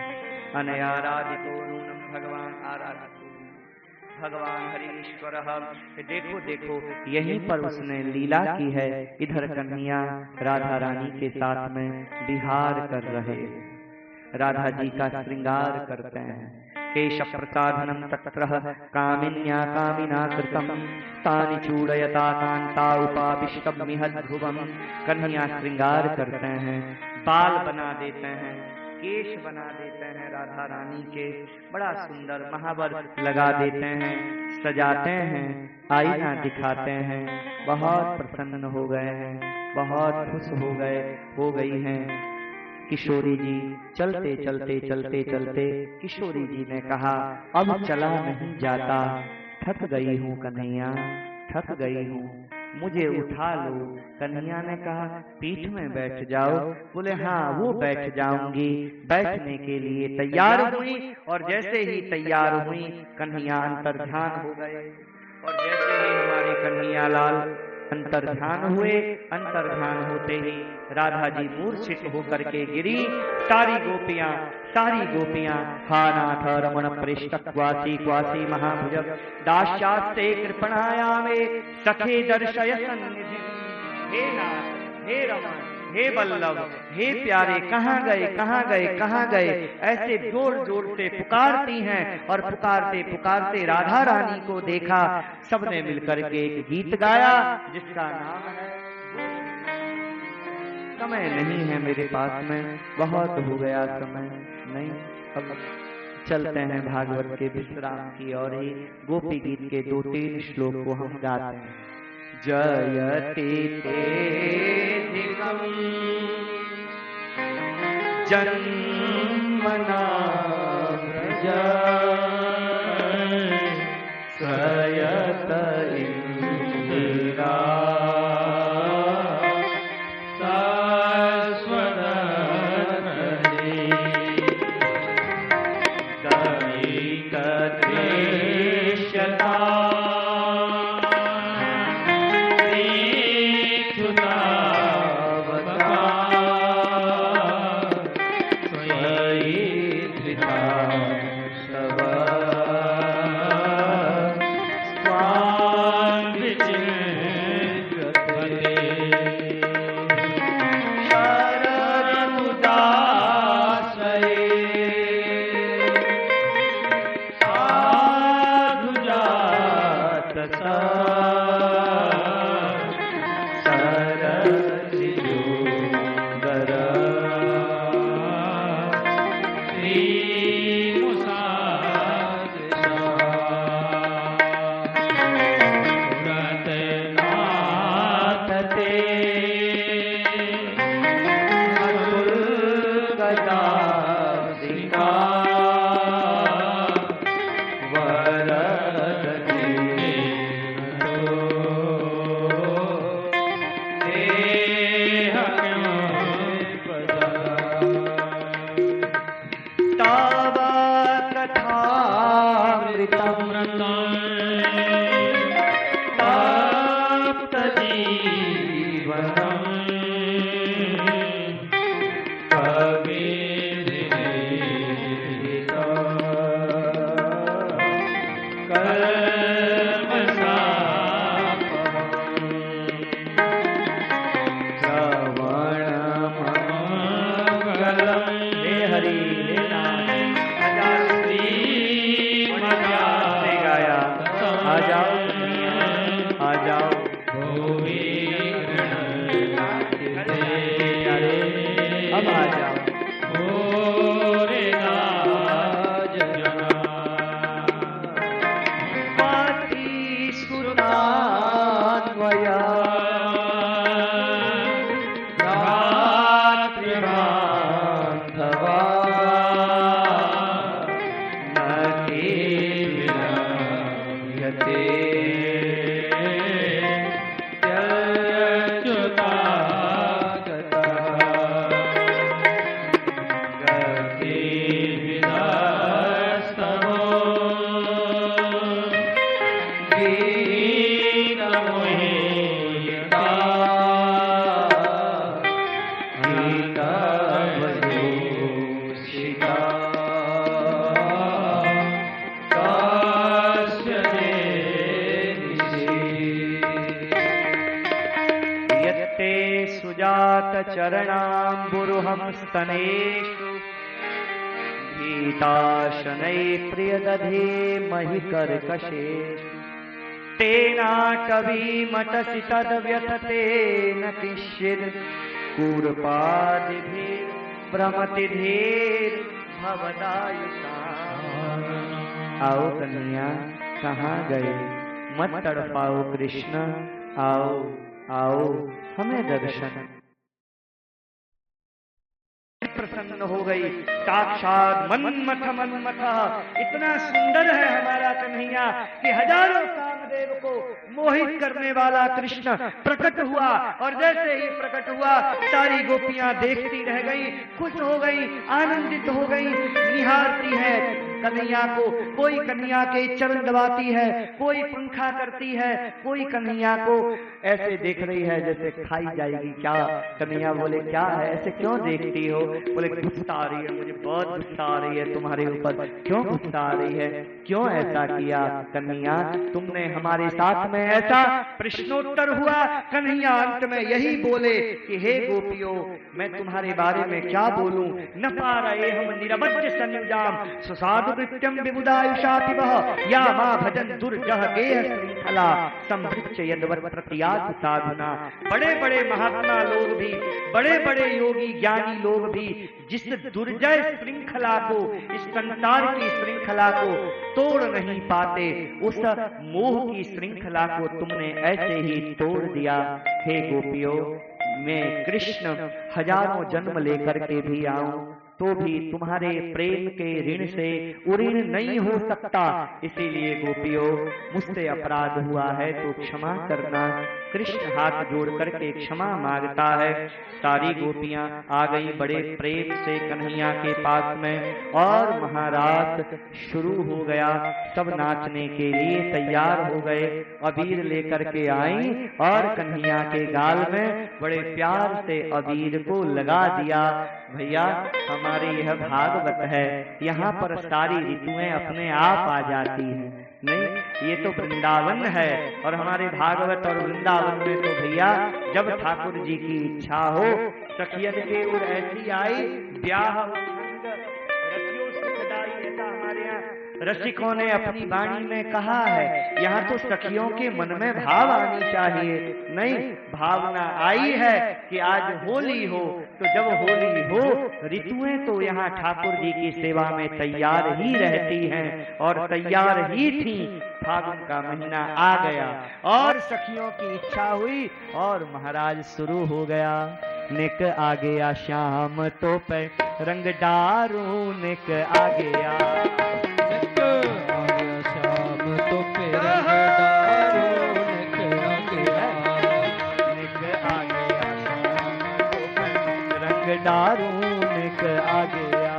अनयाराधितो नूनम भगवान आराधितो भगवान हरीश्वर। देखो देखो यहीं पर उसने लीला की है, इधर कन्हैया राधा रानी के साथ में विहार कर रहे, राधा जी का श्रृंगार करते हैं। केश प्रसाधनम तत्रः कामिन्या कामिना कृतम, तानि चूड़यता कांता उपाविष्टमिह ध्रुवम। कन्हैया श्रृंगार करते हैं, बाल बना देते हैं, केश बना देते हैं राधा रानी के, बड़ा सुंदर महावर लगा देते हैं, सजाते हैं, आईना दिखाते हैं। बहुत प्रसन्न हो गए हैं, बहुत खुश हो गई हैं किशोरी जी। चलते चलते चलते चलते किशोरी जी ने कहा अब चला नहीं जाता, थक गई हूँ कन्हैया, थक गई हूँ, मुझे उठा लो। कन्हैया ने कहा पीठ में बैठ जाओ। बोले हाँ वो बैठ जाऊंगी। बैठने के लिए तैयार हुई और जैसे ही तैयार हुई कन्हैया अंतर्ध्यान हो गए, और जैसे ही हमारे कन्हैया लाल अंतर्ध्यान हुए, अंतर्ध्यान होते ही राधा जी मूर्छित होकर के गिरी। सारी गोपियां हा नाथ रमण पृष्ठ क्वासी क्वासी महाभुज दास्यास्ते कृपणायामे सखे दर्शय सन्निधि। हे नाथ, हे रमण, हे वल्लभ, हे प्यारे, कहाँ गए कहाँ गए कहाँ गए, ऐसे जोर जोर से पुकारती हैं। और पुकारते पुकारते राधा रानी को देखा, सबने मिलकर के एक गीत गाया जिसका नाम है, समय नहीं है मेरे पास में, बहुत हो गया समय, नहीं अब चलते हैं भागवत के विश्राम की और ही गोपी गीत के 2-3 श्लोक को हम गाते हैं। जयति तेधिकं जन्मना व्रज सयत इंदिरा जाओ आ जाओ। अब आ जाओ। चरणाम्बुरुहं स्तनेषु भीताशनैः प्रियदधे महि कर्कशेषु तेनाटवीमटसि तद्व्यथतेन किञ्चित् कूर्पादिभिः भ्रमतिधीर्भवदायुषाम्। आओ कन्हैया कहाँ गए, मत तड़पाओ कृष्ण, आओ आओ हमें दर्शन। प्रसन्न हो गई, साक्षात मन्मथ मन्मथ, इतना सुंदर है हमारा कन्हैया कि हजारों कामदेव को मोहित करने वाला कृष्ण प्रकट हुआ। और जैसे ही प्रकट हुआ सारी गोपियां देखती रह गई, खुश हो गई, आनंदित हो गई, निहारती है कन्हैया को। कोई कन्हैया के चरण दबाती है, कोई पंखा करती है, कोई कन्हैया को ऐसे देख रही है जैसे खाई जाएगी क्या। कन्हैया बोले क्या है, ऐसे क्यों देखती हो? बोले गुस्सा आ रही है, मुझे बहुत गुस्सा आ रही है तुम्हारे ऊपर। क्यों गुस्सा आ रही है, क्यों ऐसा किया कन्हैया तुमने हमारे साथ में ऐसा? प्रश्नोत्तर हुआ। कन्हैया अंत में यही बोले कि हे गोपियों, मैं तुम्हारे बारे में क्या बोलूं, न पा रहे हम निरवध्य संयुजाम सुसाधु कृत्यम विबुधायुषातिवः या मां भजन दुर्जह गेह श्रृंखला संभृत्य यद्वत् प्रतियात साधुना। बड़े बड़े महात्मा लोग भी, बड़े बड़े योगी ज्ञानी लोग भी जिस दुर्जय श्रृंखला को, इस संसार की श्रृंखला को तोड़ नहीं पाते, उस मोह की श्रृंखला को तुमने ऐसे ही तोड़ दिया। हे गोपियों, मैं कृष्ण हजारों जन्म लेकर के भी आऊं तो भी तुम्हारे प्रेम के ऋण से उऋण नहीं हो सकता। इसीलिए गोपियों, मुझसे अपराध हुआ है तो क्षमा करना। कृष्ण हाथ जोड़ करके क्षमा मांगता है। सारी गोपियां आ गई बड़े प्रेम से कन्हैया के पास में, और महाराज शुरू हो गया। सब नाचने के लिए तैयार हो गए, अबीर लेकर के आई और कन्हैया के गाल में बड़े प्यार से अबीर को लगा दिया। भैया हमारी यह भागवत है, यहाँ पर सारी ऋतुएं अपने आप आ जाती हैं। नहीं, ये तो वृंदावन है, और हमारे भागवत और वृंदावन में तो भैया जब ठाकुर जी की इच्छा हो सखियत के उर ऐसी आई, ब्याह रसियों सुखदाई, ऐसा हमारे यहाँ रसिकों ने अपनी वाणी में कहा है। यहाँ तो सखियों के मन में भाव आनी चाहिए। नहीं, भावना आई है कि आज होली हो, तो जब होली हो ऋतुएं तो यहाँ ठाकुर जी की सेवा में तैयार ही रहती हैं, और तैयार ही थी। फागुन का महीना आ गया और सखियों की इच्छा हुई और महाराज शुरू हो गया। निक आ गया श्याम तो पे रंग डारू, निक आ गया श्याम तो पे रंग डारू, निक आ गया रंग डारू, निक आ गया,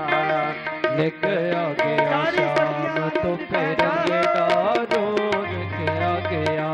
निक आ गया श्याम तो पे रंग डारू, निक आ गया।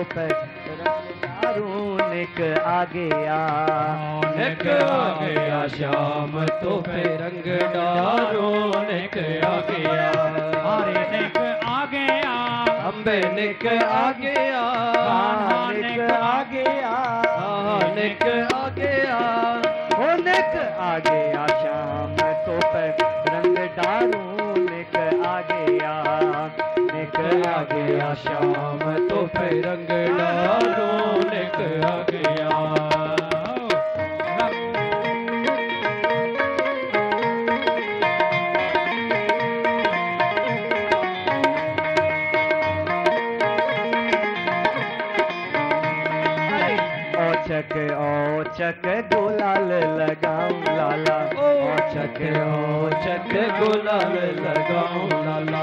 पे निक आ गया, निक आ गया श्याम तो पे रंग डारो निक आ गया, हरे निक आ गया, अम्बे निक आ गया, निक आ गया, निक आ गया, ओ निक आ गया श्याम तो पे रंग डारो निक आ गया, निक आ गया श्याम तो पे रंग डारो निक आ गया। औचक गुलाल लगाऊं लाला, औचक गुलाल लगाऊं लाला,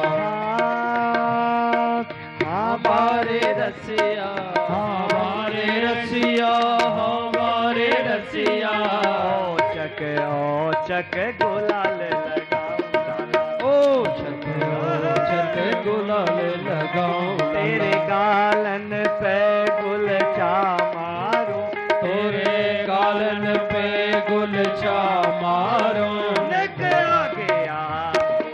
हमारे रसिया, हमारे रसिया, हमारे रसिया, औचक गुलाल लगाऊं लाला, औचक गुलाल लगाऊं, तेरे गालन पे गुलचा मारूं, तेरे गालन पे गुलचा मारो, निक आ गया,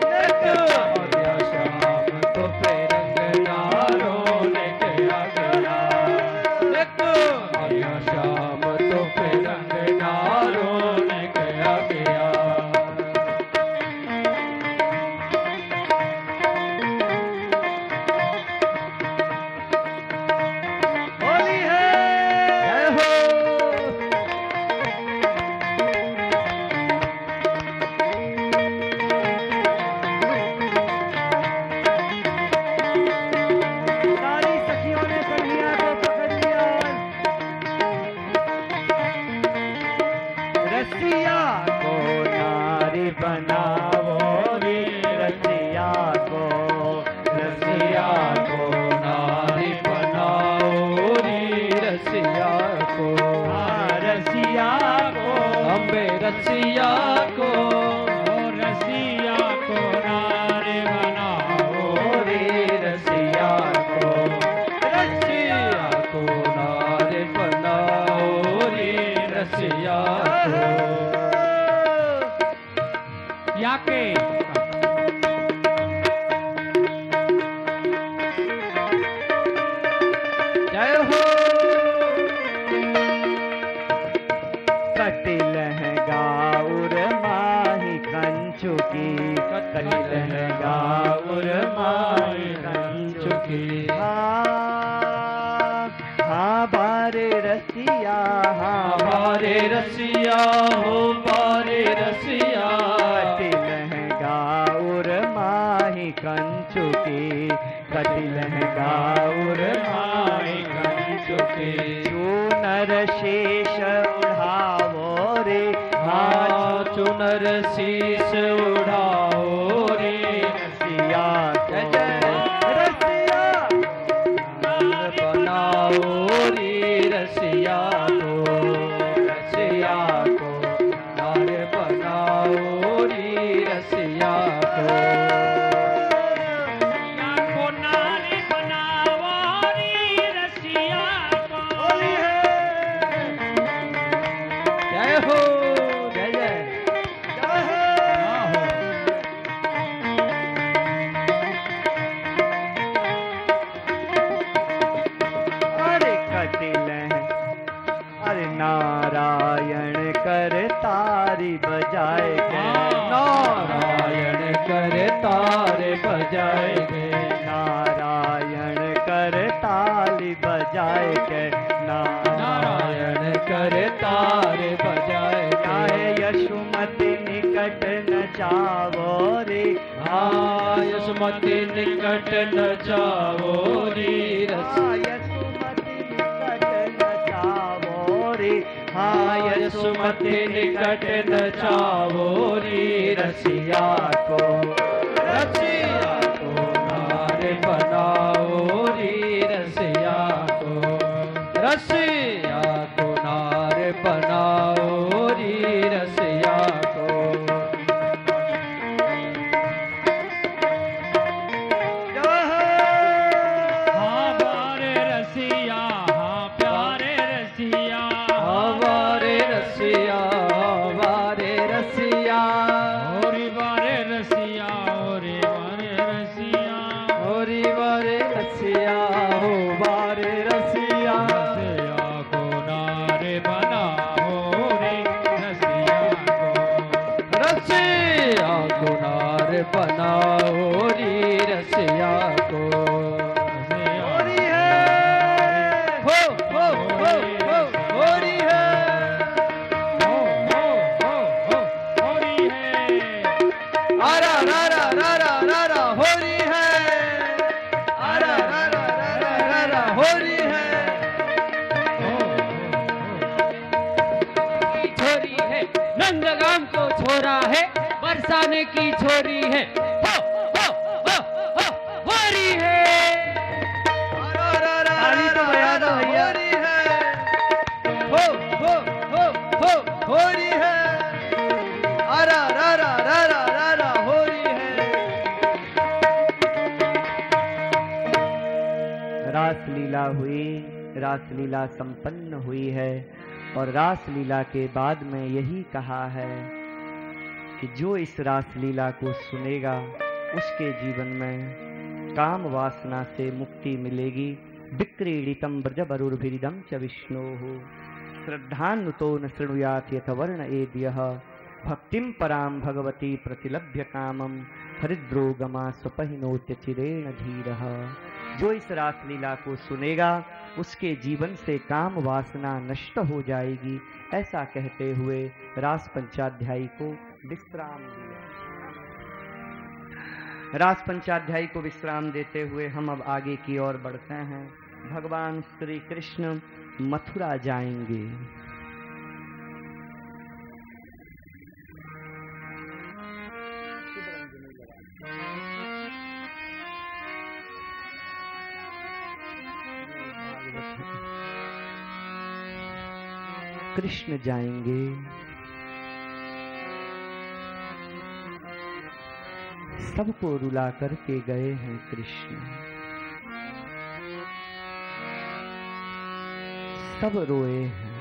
निक आ गया श्याम तो पे रंग डारो निक आ गया, निक आ गया श्याम तो पे रंग डारो निक आ गया। होली है, जय हो। सारी सखियों ने कन्हैया को पकड़ लिया, रसिया को नारी बनाओ रे, रसिया को, रसिया को नारी बनाओ री, रसिया को, रसिया को, अम्बे रसिया को, रसिया को नारी बनाओ रे रसिया को, रसिया को नारी बनाओ रे रसिया को। याके जय हो। कटी लहंगा उर माही कंचु की, कटी लहंगा उर माही कंचु की, हाँ बारे रसिया, हाँ हमारे रसिया हो बारे रसिया, कटी लहंगा उर माही कंचु की, कटी लहंगा उर माही कंचु की, चूनर शेष उड़ावो रे, हाँ चुनर शीस उड़ाओ रे रसिया को, रसिया रसिया बनाओ रे रसिया को, रसिया को नार बनाओ रे रसिया को। को नारी बनाओ री, रसिया को होली है, जय हो जय जय। जय हो। अरे कटिल है, अरे नारायण कर तारी बजाए के, नारायण कर तारे बजाएंगे, नारायण कर ताली बजाए के, नारायण कर तारे बजाएंगे, चाहे यशुमति निकट न जावो रे, हाँ यशुमति निकट न जाओ रे रसिया, यशुमति निकट न जावो रे, हाँ यशुमति निकट न जाओ रे रसिया को, रसिया को नार बनाओ रे रसिया को, रसिया को नार बनाओ रे रसिया को। हाँ बारे रसिया बनाओ री रसिया को। होरी है, हो होरी है, होरी है, आरा रा रा रा रा रा रा होरी है, आरा रा रा रा रा रा रा होरी है। की छोरी है, नंदगाम को छोरा है, बरसाने की छोरी है, होरी है। ताली तो बजा दो भैया। होरी है, होरी है, आरा रा रा रा रा रा रा होरी है। रासलीला हुई, रासलीला संपन्न हुई है और रासलीला के बाद में यही कहा है कि जो इस रासलीला को सुनेगा उसके जीवन में काम वासना से मुक्ति मिलेगी। विक्रीडितम ब्रजबरुर्भिरिदम च विष्णोः श्रद्धान्वितो न शृणुयात् यथवर्ण एद्यः भक्तिम पराम भगवती प्रतिलभ्य कामम हरिद्रोगमा स्वपहिनोत्य चिरेण धीरः। जो इस रासलीला को सुनेगा उसके जीवन से काम वासना नष्ट हो जाएगी। ऐसा कहते हुए रास पंचाध्यायी को विश्राम दिया। रास पंचाध्यायी को विश्राम देते हुए हम अब आगे की ओर बढ़ते हैं। भगवान श्री कृष्ण मथुरा जाएंगे। कृष्ण जाएंगे, सबको रुला करके गए हैं कृष्ण। सब रोए हैं।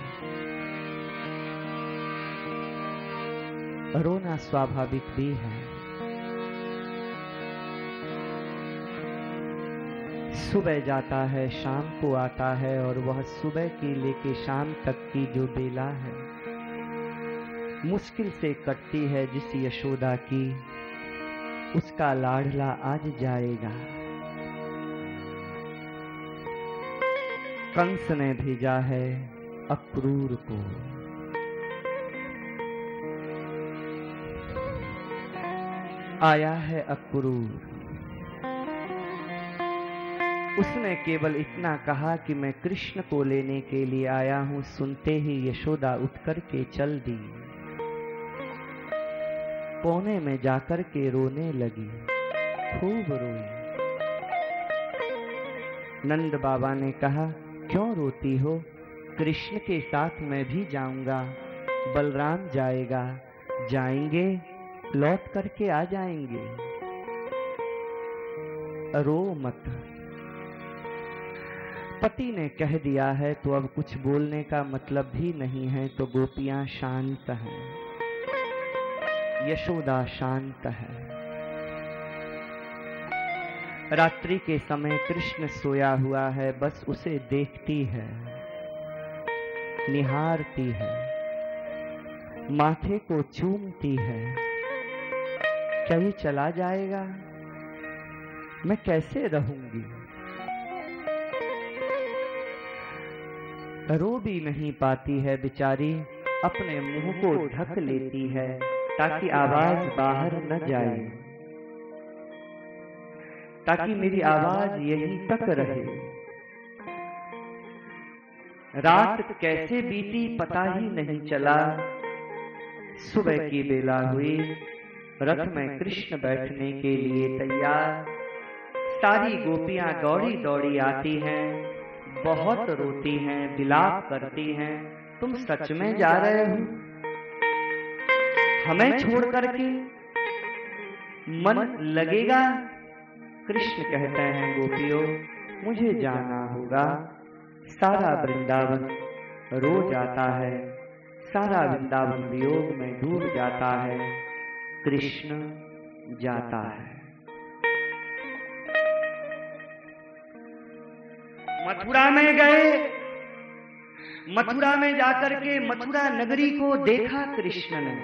रोना स्वाभाविक भी है। सुबह जाता है, शाम को आता है और वह सुबह की लेके शाम तक की जो बेला है मुश्किल से कटती है। जिस यशोदा की उसका लाडला आज जाएगा। कंस ने भेजा है अक्रूर को। आया है अक्रूर। उसने केवल इतना कहा कि मैं कृष्ण को लेने के लिए आया हूं। सुनते ही यशोदा उठ कर के चल दी। कोने में जाकर के रोने लगी, खूब रोई। नंद बाबा ने कहा, क्यों रोती हो? कृष्ण के साथ मैं भी जाऊंगा। बलराम जाएगा, जाएंगे, लौट करके आ जाएंगे। रो मत। पति ने कह दिया है तो अब कुछ बोलने का मतलब भी नहीं है। तो गोपियां शांत हैं, यशोदा शांत है। रात्रि के समय कृष्ण सोया हुआ है, बस उसे देखती है, निहारती है, माथे को चूमती है। क्या ये चला जाएगा? मैं कैसे रहूंगी? रो भी नहीं पाती है बेचारी, अपने मुंह को ढक लेती है ताकि आवाज बाहर न जाए, ताकि मेरी आवाज यहीं तक रहे। रात कैसे बीती पता ही नहीं चला। सुबह की बेला हुई, रथ में कृष्ण बैठने के लिए तैयार। सारी गोपियां दौड़ी दौड़ी आती हैं, बहुत रोती हैं, विलाप करती हैं। तुम सच में जा रहे हो? हमें छोड़ करके मन लगेगा? कृष्ण कहते हैं, गोपियों मुझे जाना होगा। सारा वृंदावन रो जाता है, सारा वृंदावन वियोग में डूब जाता है। कृष्ण जाता है। मथुरा में गए। मथुरा में जाकर के मथुरा नगरी को देखा कृष्ण ने।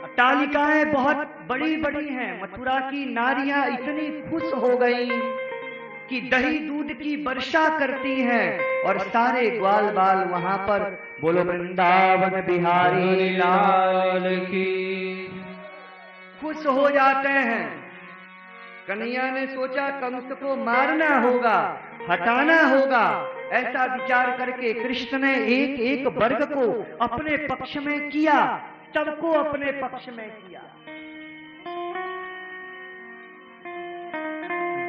अट्टालिकाएं बहुत बड़ी बड़ी हैं। मथुरा की नारियां इतनी खुश हो गई कि दही दूध की वर्षा करती हैं और सारे ग्वाल बाल वहां पर बोलो वृंदावन बिहारी लाल की खुश हो जाते हैं। कन्हैया ने सोचा कंस को मारना होगा, हटाना होगा। ऐसा विचार करके कृष्ण ने एक एक वर्ग को अपने पक्ष में किया, सबको अपने पक्ष में किया।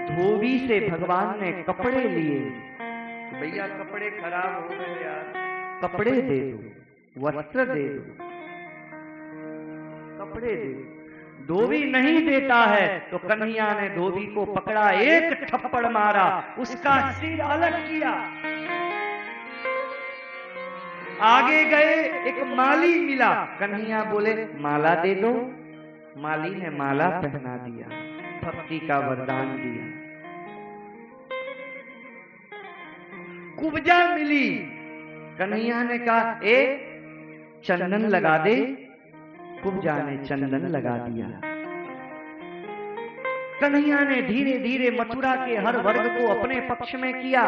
धोबी से भगवान ने कपड़े लिए, भैया कपड़े खराब हो गए यार, कपड़े दे दो, वस्त्र दे दो, कपड़े दे दो। धोबी नहीं देता है तो कन्हैया ने धोबी को पकड़ा, एक थप्पड़ मारा, उसका सिर अलग किया। आगे गए, एक माली मिला, कन्हैया बोले माला दे दो। माली ने माला पहना दिया, भक्ति का वरदान दिया। कुब्जा मिली, कन्हैया ने कहा ए चंदन लगा दे। कुब्जा ने चंदन लगा दिया। कन्हैया ने धीरे धीरे मथुरा के हर वर्ग को अपने पक्ष में किया।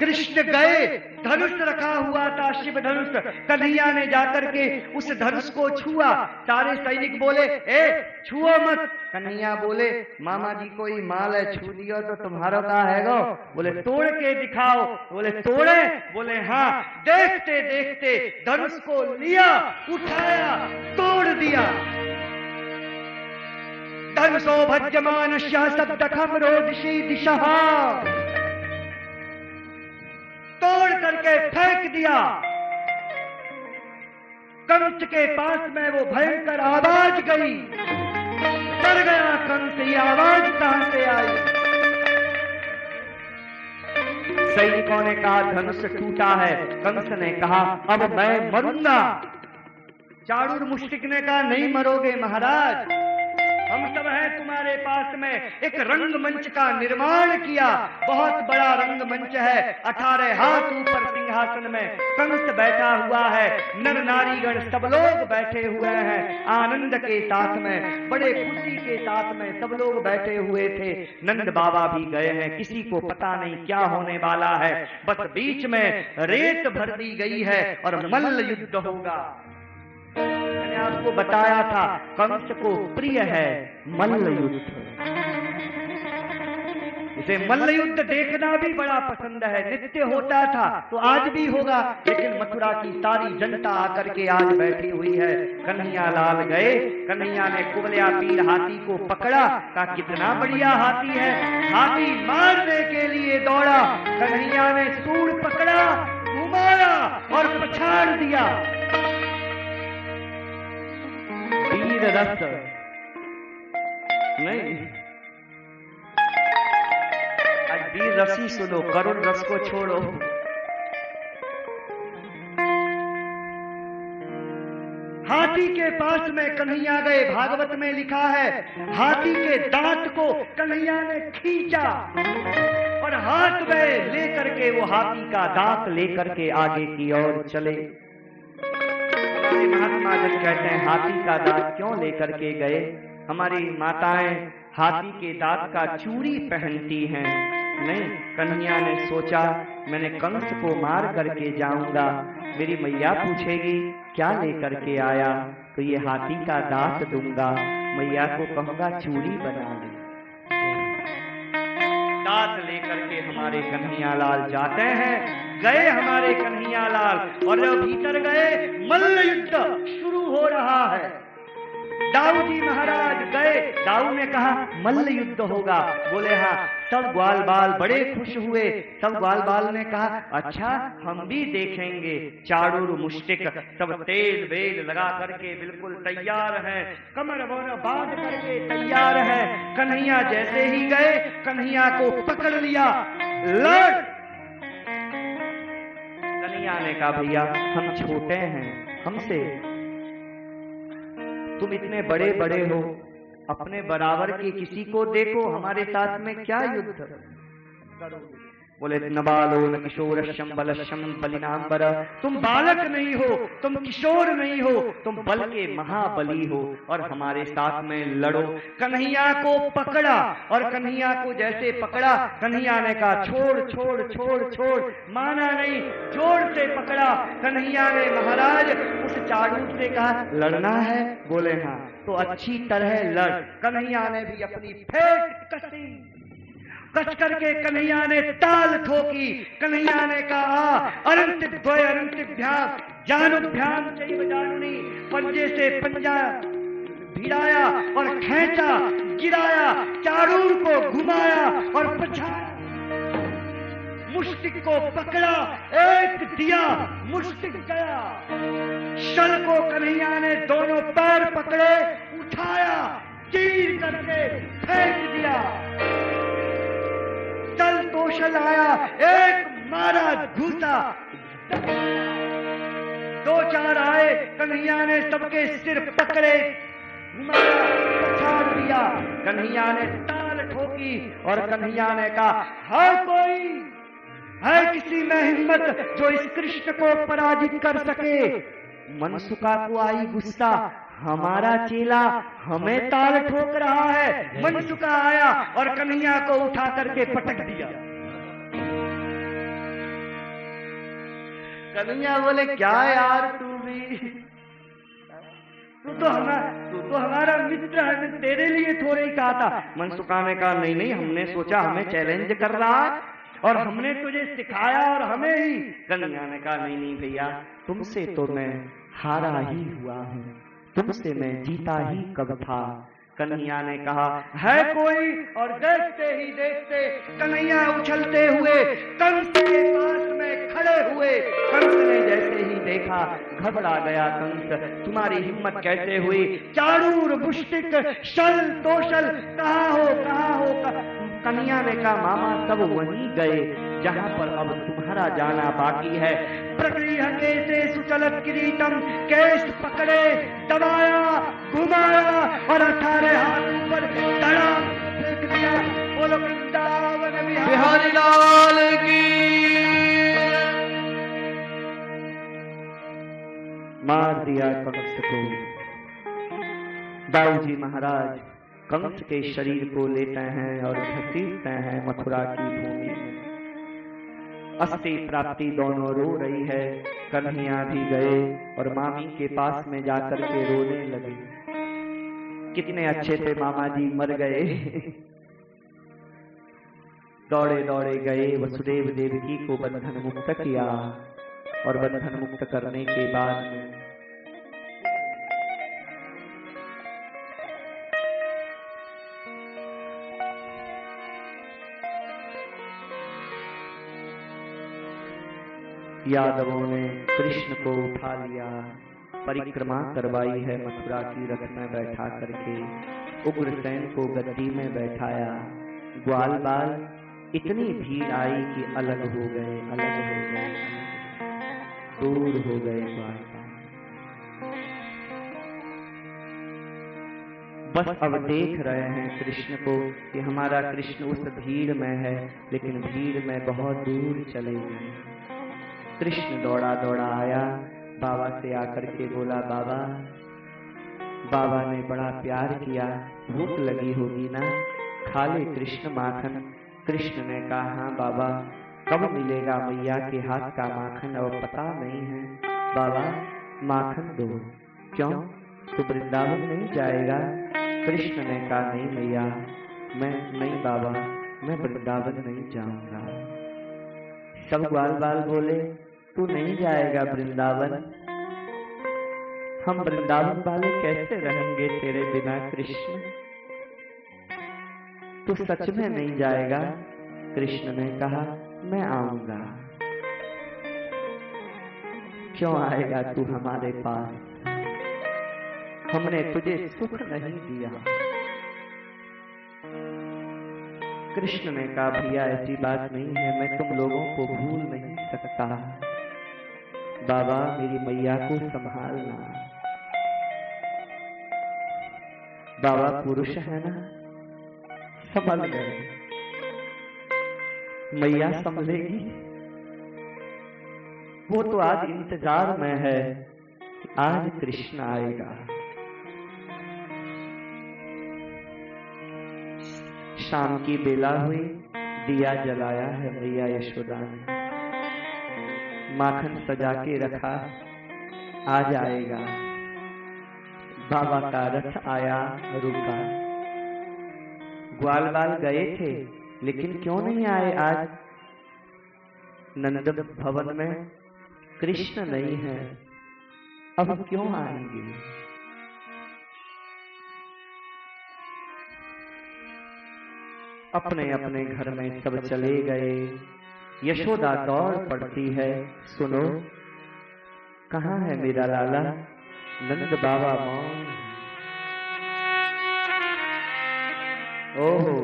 कृष्ण गए, धनुष रखा हुआ था, शिव धनुष। कन्हैया ने जाकर के उस धनुष को छुआ। सारे सैनिक बोले ए छुओ मत। कन्हैया बोले मामा जी कोई माल है, छू दियो तो तुम्हारा का है गो। बोले तोड़ के दिखाओ। बोले तोड़े? बोले हाँ। देखते देखते धनुष को लिया, उठाया, तोड़ दिया। धनुषो भज्यमान सप्तखम रोदिशी दिशा, तोड़ करके फेंक दिया। कंस के पास में वो भयंकर आवाज गई, डर गया कंस, ये आवाज कहां से आई? सैनिकों ने कहा धनुष टूटा है। कंस ने कहा अब मैं मरूंगा। चाणूर मुष्टिक ने कहा नहीं मरोगे महाराज, हम सब हैं तुम्हारे पास में। एक रंगमंच का निर्माण किया, बहुत बड़ा रंगमंच है, 18 हाथ ऊपर सिंहासन में कंस बैठा हुआ है, नर नारीगण सब लोग बैठे हुए हैं आनंद के साथ में, बड़े खुशी के साथ में सब लोग बैठे हुए थे। नंद बाबा भी गए हैं, किसी को पता नहीं क्या होने वाला है, बस बीच में रेत भर दी गई है और मल्ल युद्ध होगा। मैंने आपको बताया था कंस को प्रिय है मल्ल युद्ध, इसे मल्ल युद्ध देखना भी बड़ा पसंद है। नित्य होता था तो आज भी होगा, लेकिन मथुरा की सारी जनता आकर के आज बैठी हुई है। कन्हैया लाल गए, कन्हैया ने कुबलिया पीर हाथी को पकड़ा, कहा कितना बढ़िया हाथी है। हाथी मारने के लिए दौड़ा, कन्हैया ने सूंड पकड़ा, घुमाया और पछाड़ दिया। वीर रस नहीं, आज वीर रसी सुनो, करुण रस को छोड़ो। हाथी के पास में कन्हैया गए, भागवत में लिखा है हाथी के दांत को कन्हैया ने खींचा और हाथ में लेकर के वो हाथी का दांत लेकर के आगे की ओर चले। महात्मा जन कहते हैं हाथी का दांत क्यों लेकर के गए? हमारी माताएं हाथी के दांत का चूड़ी पहनती हैं। नहीं, कन्हैया ने सोचा मैंने कंस को मार करके जाऊंगा, मेरी मैया पूछेगी क्या लेकर के आया, तो ये हाथी का दांत दूंगा, मैया को कहूंगा चूड़ी बना ले। दांत लेकर के हमारे कन्हैया लाल जाते हैं। गए हमारे कन्हैया लाल और जब भीतर गए मल्ल युद्ध शुरू हो रहा है। दाऊ जी महाराज गए, दाऊ ने कहा मल्ल युद्ध होगा। बोले हाँ। सब ग्वाल बाल बड़े खुश हुए। सब ग्वाल बाल ने कहा अच्छा हम भी देखेंगे। चाणूर मुष्टिक सब तेल बेल लगा करके बिल्कुल तैयार हैं, कमर वर बांध करके तैयार हैं। कन्हैया जैसे ही गए, कन्हैया को पकड़ लिया, लड़। कन्हैया ने कहा भैया हम छोटे हैं, हमसे तुम इतने बड़े बड़े हो, अपने बराबर के किसी को देखो, हमारे साथ में क्या युद्ध करोगे? बोले न बालो न किशोरश्यम बलश्यम बलिनांबर, तुम बालक नहीं हो, तुम किशोर नहीं हो, तुम बल के महाबली हो और हमारे साथ में लड़ो। कन्हैया को पकड़ा और कन्हैया को जैसे पकड़ा, कन्हैया ने कहा छोड़ छोड़ छोड़ छोड़, माना नहीं, जोर से पकड़ा। कन्हैया ने महाराज उस चाड़ू से कहा लड़ना है? बोले हाँ, तो अच्छी तरह लड़। कन्हैया ने भी अपनी फेंट कसी, कस करके कन्हैया ने ताल ठोकी। कन्हैया ने कहा अरंतिभ्याम जानुभ्याम चैव जानुनी, पंजे से पंजा भिड़ाया और खींचा, गिराया, चारूर को घुमाया और पछाड़ा, मुष्टिक को पकड़ा, एक दिया, मुष्टिक गया। शल को कन्हैया ने दोनों पैर पकड़े, उठाया, चीर करके फेंक दिया। चल तोशल आया, एक मारा घूसा, दो चार आए, कन्हैया ने सबके सिर पकड़े, घुमाया, पछाड़ दिया। कन्हैया ने ताल ठोकी और कन्हैया ने कहा है कोई, है किसी में हिम्मत जो इस कृष्ण को पराजित कर सके? मनसुका को आई गुस्सा, हमारा चेला हमें ताल ठोक रहा है। मनसुका आया और कन्हैया को उठा करके पटक दिया। कन्हैया बोले क्या यार तू भी, तू तो हमारा मित्र है, मैं तेरे लिए थोड़े ही कहा था। मनसुका ने कहा नहीं नहीं, हमने सोचा हमें चैलेंज कर रहा है और हमने तुझे सिखाया और हमें ही। कन्हैया ने कहा नहीं नहीं भैया, तुमसे तो मैं हारा ही हुआ हूँ, तुमसे मैं जीता ही कब था। कन्हैया ने कहा है कोई, और देखते ही देखते कन्हैया उछलते हुए कंस के पास में खड़े हुए। कंस ने जैसे ही देखा घबरा गया कंस, तुम्हारी हिम्मत कैसे हुई? चारूर मुष्टिक शल तोशल कहाँ हो? कन्हैया ने कहा मामा सब वहीं गए जहां पर अब तुम्हारा जाना बाकी है। प्रगृहके से सुचलत किरीटम, केश पकड़े, दबाया, घुमाया और 18 हाथ ऊपर तड़ा फेंक दिया। बोलो वृंदावन बिहारी लाल की। मार दिया कंस को। दाऊजी महाराज कंस के शरीर को लेते हैं और घसीटते हैं मथुरा की भूमि में। अस्सी प्राप्ति दोनों रो रही है। कन्हैया भी गए और मामी के पास में जाकर के रोने लगे। कितने अच्छे थे मामा जी, मर गए। दौड़े दौड़े गए, वसुदेव देवकी को बंधन मुक्त किया और बंधन मुक्त करने के बाद में यादवों ने कृष्ण को उठा लिया, परिक्रमा करवाई है मथुरा की रथ में बैठा करके। उग्रसेन को गद्दी में बैठाया। ग्वाल बाल इतनी भीड़ आई कि अलग हो गए, दूर हो गए ग्वाल बाल। बस अब देख रहे हैं कृष्ण को कि हमारा कृष्ण उस भीड़ में है, लेकिन भीड़ में बहुत दूर चले गए। कृष्ण दौड़ा दौड़ा आया, बाबा से आकर के बोला बाबा, बाबा ने बड़ा प्यार किया, भूख लगी होगी ना, खा ले कृष्ण माखन। कृष्ण ने कहा हाँ बाबा, कब मिलेगा मैया के हाथ का माखन, अब पता नहीं है। बाबा माखन दो। क्यों, तू वृंदावन नहीं जाएगा? कृष्ण ने कहा नहीं मैया, मैं नहीं बाबा, मैं वृंदावन नहीं जाऊंगा। सब ग्वाल बाल बोले तू नहीं जाएगा वृंदावन? हम वृंदावन वाले कैसे रहेंगे तेरे बिना कृष्ण? तू सच में नहीं जाएगा? कृष्ण ने कहा मैं आऊंगा। क्यों आएगा तू हमारे पास? हमने तुझे सुख नहीं दिया। कृष्ण ने कहा भैया ऐसी बात नहीं है, मैं तुम लोगों को भूल नहीं सकता। बाबा मेरी मैया को संभालना। बाबा पुरुष है ना, संभल गए। मैया संभलेगी। वो तो आज इंतजार में है, आज कृष्ण आएगा। शाम की बेला हुई, दिया जलाया है मैया यशोदा ने, माखन सजा के रखा, आ जाएगा। बाबा का रथ आया, रुका। ग्वाल बाल गए थे, लेकिन क्यों नहीं आए आज? नंद भवन में कृष्ण नहीं है, अब क्यों आएंगे? अपने अपने घर में सब चले गए। यशोदा दौड़ पड़ती है, सुनो कहाँ है मेरा लाला? नंद बाबा मौन। ओहो,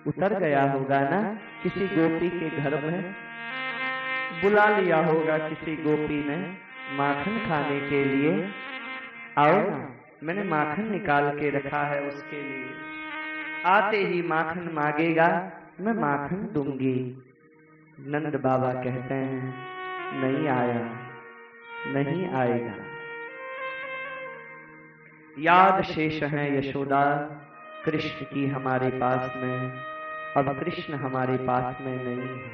उतर गया होगा ना किसी गोपी के घर में, बुला लिया होगा किसी गोपी ने माखन खाने के लिए। आओ ना, मैंने माखन निकाल के रखा है उसके लिए। आते ही माखन मांगेगा, मैं माखन दूंगी। नंद बाबा कहते हैं, नहीं आया, नहीं आएगा। याद शेष है यशोदा कृष्ण की हमारे पास में, अब कृष्ण हमारे पास में नहीं है।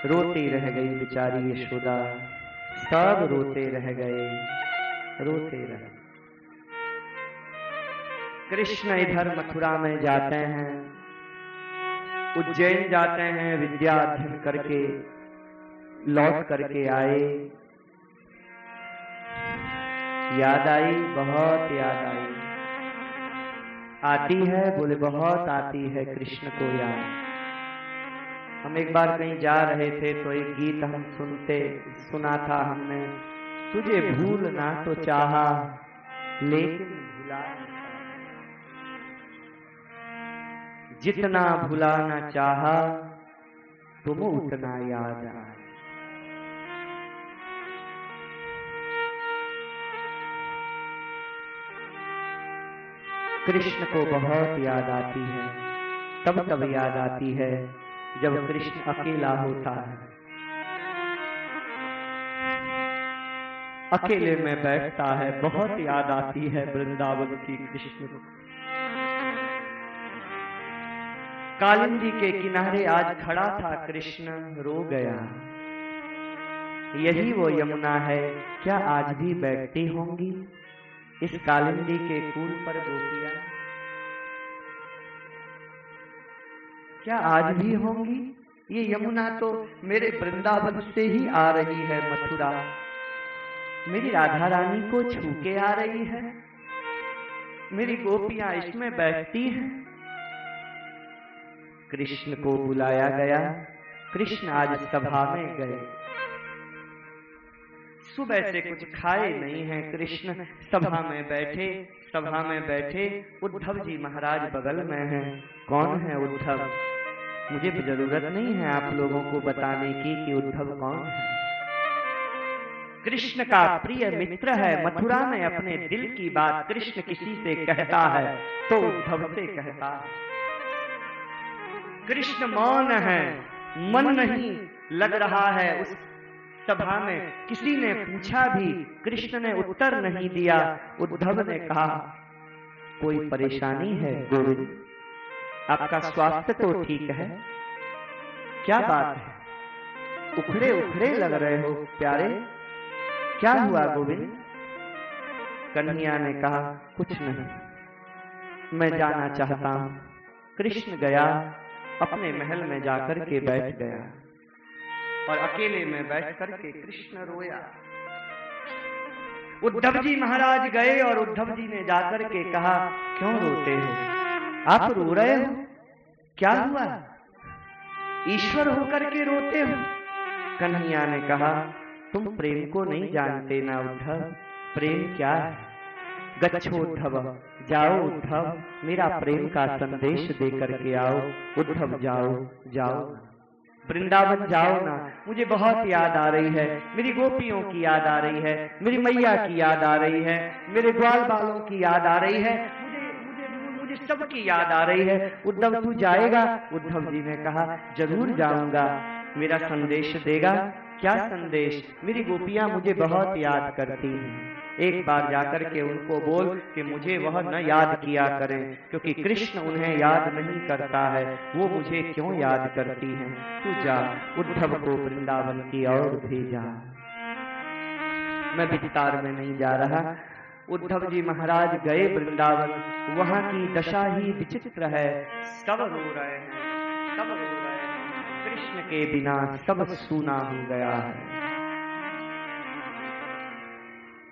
रोती रह गई बेचारी यशोदा, सब रोते रह गए, रोते रह। कृष्ण इधर मथुरा में जाते हैं, उज्जैन जाते हैं, विद्या अध्ययन करके लौट करके आए। याद आई, बहुत याद आई। आती है, बोले बहुत आती है कृष्ण को याद। हम एक बार कहीं जा रहे थे तो एक गीत हम सुना था हमने, तुझे भूलना तो चाहा लेकिन भुला, जितना भुलाना चाहा तुम उतना याद आए। कृष्ण को बहुत याद आती है, तब याद आती है जब कृष्ण अकेला होता है, अकेले में बैठता है। बहुत याद आती है वृंदावन की कृष्ण को। कालिंदी के किनारे आज खड़ा था कृष्ण, रो गया। यही वो यमुना है, क्या आज भी बैठती होंगी इस कालिंदी के कूल पर गोपियां? क्या आज भी होंगी? ये यमुना तो मेरे वृंदावन से ही आ रही है, मथुरा। मेरी राधा रानी को छू के आ रही है, मेरी गोपियां इसमें बैठती हैं। कृष्ण को बुलाया गया। कृष्ण आज सभा में गए। सुबह से कुछ खाए नहीं हैं कृष्ण, सभा में बैठे। सभा में बैठे उद्धव जी महाराज बगल में हैं। कौन है उद्धव? मुझे जरूरत नहीं है आप लोगों को बताने की कि उद्धव कौन है। कृष्ण का प्रिय मित्र है। मथुरा में अपने दिल की बात कृष्ण किसी से कहता है तो उद्धव से कहता है। कृष्ण मौन है, मन नहीं लग रहा है उस सभा में। किसी ने पूछा भी, कृष्ण ने उत्तर नहीं दिया। उद्धव ने कहा, कोई परेशानी है गोविंद? आपका स्वास्थ्य तो ठीक है? क्या बात है, उखड़े उखड़े लग रहे हो प्यारे, क्या हुआ गोविंद? कन्हैया ने कहा, कुछ नहीं, मैं जाना चाहता हूं। कृष्ण गया, अपने महल में जाकर के बैठ गया और अकेले में बैठ करके कृष्ण रोया। उद्धव जी महाराज गए और उद्धव जी ने जाकर के कहा, क्यों रोते हो? आप रो रहे हो, क्या हुआ? ईश्वर होकर के रोते हो? कन्हैया ने कहा, तुम प्रेम को नहीं जानते ना उद्धव, प्रेम क्या है? गच्छोद्धव, जाओ उद्धव, मेरा प्रेम का संदेश दे करके आओ। उद्धव जाओ, जाओ वृंदावन जाओ ना, मुझे बहुत याद आ रही है। मेरी गोपियों की याद आ रही है, मेरी मैया की याद आ रही है, मेरे ग्वाल बालों की याद आ रही है। मुझे सबकी याद आ रही है। उद्धव तू जाएगा? उद्धव जी ने कहा जरूर जाऊंगा। मेरा संदेश देगा? क्या संदेश? मेरी गोपियां मुझे बहुत याद करती हैं, एक बार जाकर के उनको बोल कि मुझे वह न याद किया करें, क्योंकि कृष्ण उन्हें याद नहीं करता है, वो मुझे क्यों याद करती हैं। तू जा, उद्धव को वृंदावन की ओर भेजा। मैं विस्तार में नहीं जा रहा। उद्धव जी महाराज गए वृंदावन। वहां की दशा ही विचित्र है। सब रो रहे हैं, सब रो रहे हैं। कृष्ण के बिना सब सूना हो गया है।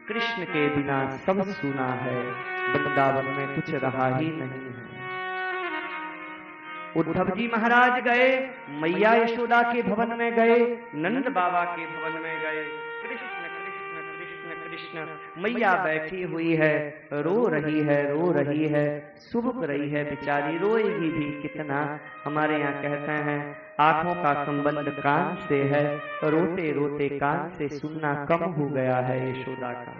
कृष्ण के बिना सब सूना है। वृंदावन में कुछ रहा ही नहीं है। उद्धव जी महाराज गए, मैया यशोदा के भवन में गए, नंद बाबा के भवन में गए। कृष्ण कृष्ण कृष्ण कृष्ण। मैया बैठी हुई है, रो रही है, रो रही है, सुबक रही है बेचारी, रोएगी भी कितना। हमारे यहाँ कहते हैं आंखों का संबंध कान से है, रोते रोते कान से सुनना कम हो गया है यशोदा का।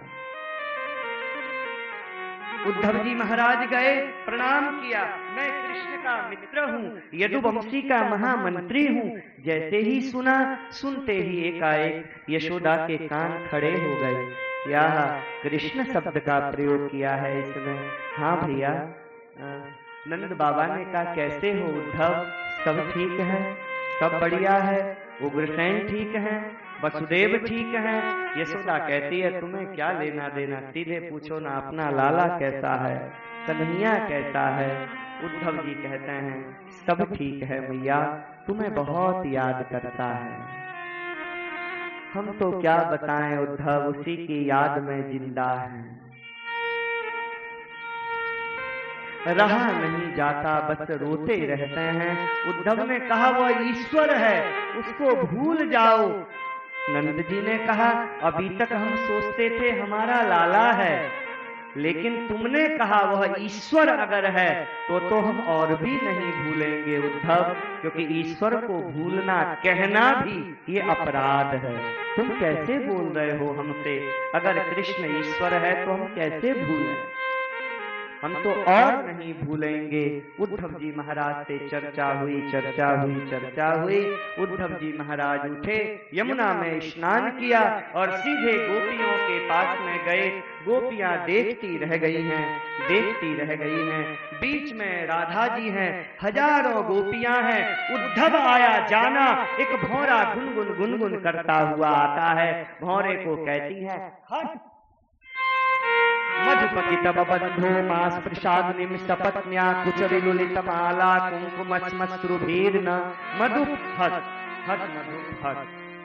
उद्धव जी महाराज गए, प्रणाम किया। मैं कृष्ण का मित्र हूँ, यदुवंशी का महामंत्री हूँ। जैसे ही सुना, सुनते ही एकाएक यशोदा के कान खड़े हो गए। यह कृष्ण शब्द का प्रयोग किया है इसमें। हाँ भैया। नंद बाबा ने कहा कैसे हो उद्धव? सब ठीक है, सब बढ़िया है। उग्रसेन ठीक है, वसुदेव ठीक है। यशोदा कहती है तुम्हें क्या लेना देना, सीधे पूछो ना अपना लाला कैसा है, कन्हैया कैसा है। उद्धव जी कहते हैं सब ठीक है मैया, तुम्हें बहुत याद करता है। हम तो क्या बताएं उद्धव, उसी की याद में जिंदा है। रहा नहीं जाता, बस रोते रहते हैं। उद्धव ने कहा वह ईश्वर है, उसको भूल जाओ। नंद जी ने कहा अभी तक हम सोचते थे हमारा लाला है, लेकिन तुमने कहा वह ईश्वर अगर है तो हम और भी नहीं भूलेंगे उद्धव, क्योंकि ईश्वर को भूलना, कहना भी ये अपराध है। तुम कैसे बोल रहे हो हमसे? अगर कृष्ण ईश्वर है तो हम कैसे भूलें? हम तो और नहीं भूलेंगे। उद्धव जी महाराज से चर्चा हुई, चर्चा हुई, चर्चा हुई। उद्धव जी महाराज उठे, यमुना में स्नान किया और सीधे गोपियों के पास में गए। गोपियां देखती रह गई हैं, देखती रह गई हैं। बीच में राधा जी हैं, हजारों गोपियां हैं। उद्धव आया जाना, एक भौरा गुनगुन गुनगुन करता हुआ आता है। भौरे को कहती है हट। मधुपतितव बंधो मास प्रसाद निमिष पत्न्या कुचरिलुलित माला कुंकुमश्मश्रुभीर्न मधुप हट हट मधुप हट।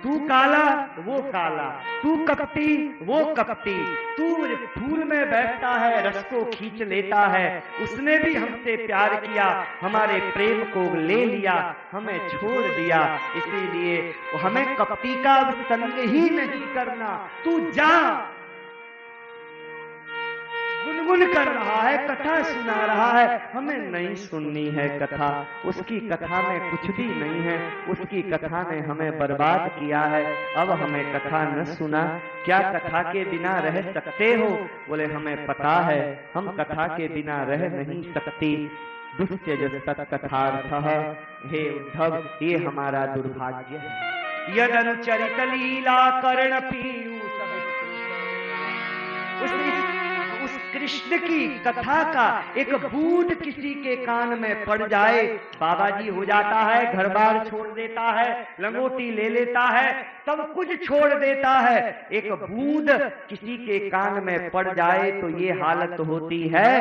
तू काला वो काला, तू कपटी वो कपटी। तू फूल में बैठता है, रस को खींच लेता है। उसने भी हमसे प्यार किया, हमारे प्रेम को ले लिया, हमें छोड़ दिया। इसीलिए हमें कपटी का संग ही नहीं करना। तू जा। गुनगुन कर रहा है, कथा सुना रहा है, हमें नहीं सुननी है कथा। उसकी कथा में कुछ भी नहीं है, उसकी कथा ने हमें बर्बाद किया है। अब हमें कथा न सुना। क्या कथा के बिना रह सकते हो? बोले हमें पता है, हम कथा के बिना रह नहीं सकती। दुस्त्यज सत्कथार्थः। हे उद्धव, ये हमारा दुर्भाग्य है। यदनुचरित लीला कर्ण पीयूष, उस कृष्ण की कथा का एक बूंद किसी के कान में पड़ जाए, बाबा जी हो जाता है, घर बार छोड़ देता है, लंगोटी ले लेता है, सब कुछ छोड़ देता है। एक बूंद किसी के कान में पड़ जाए तो ये हालत होती है।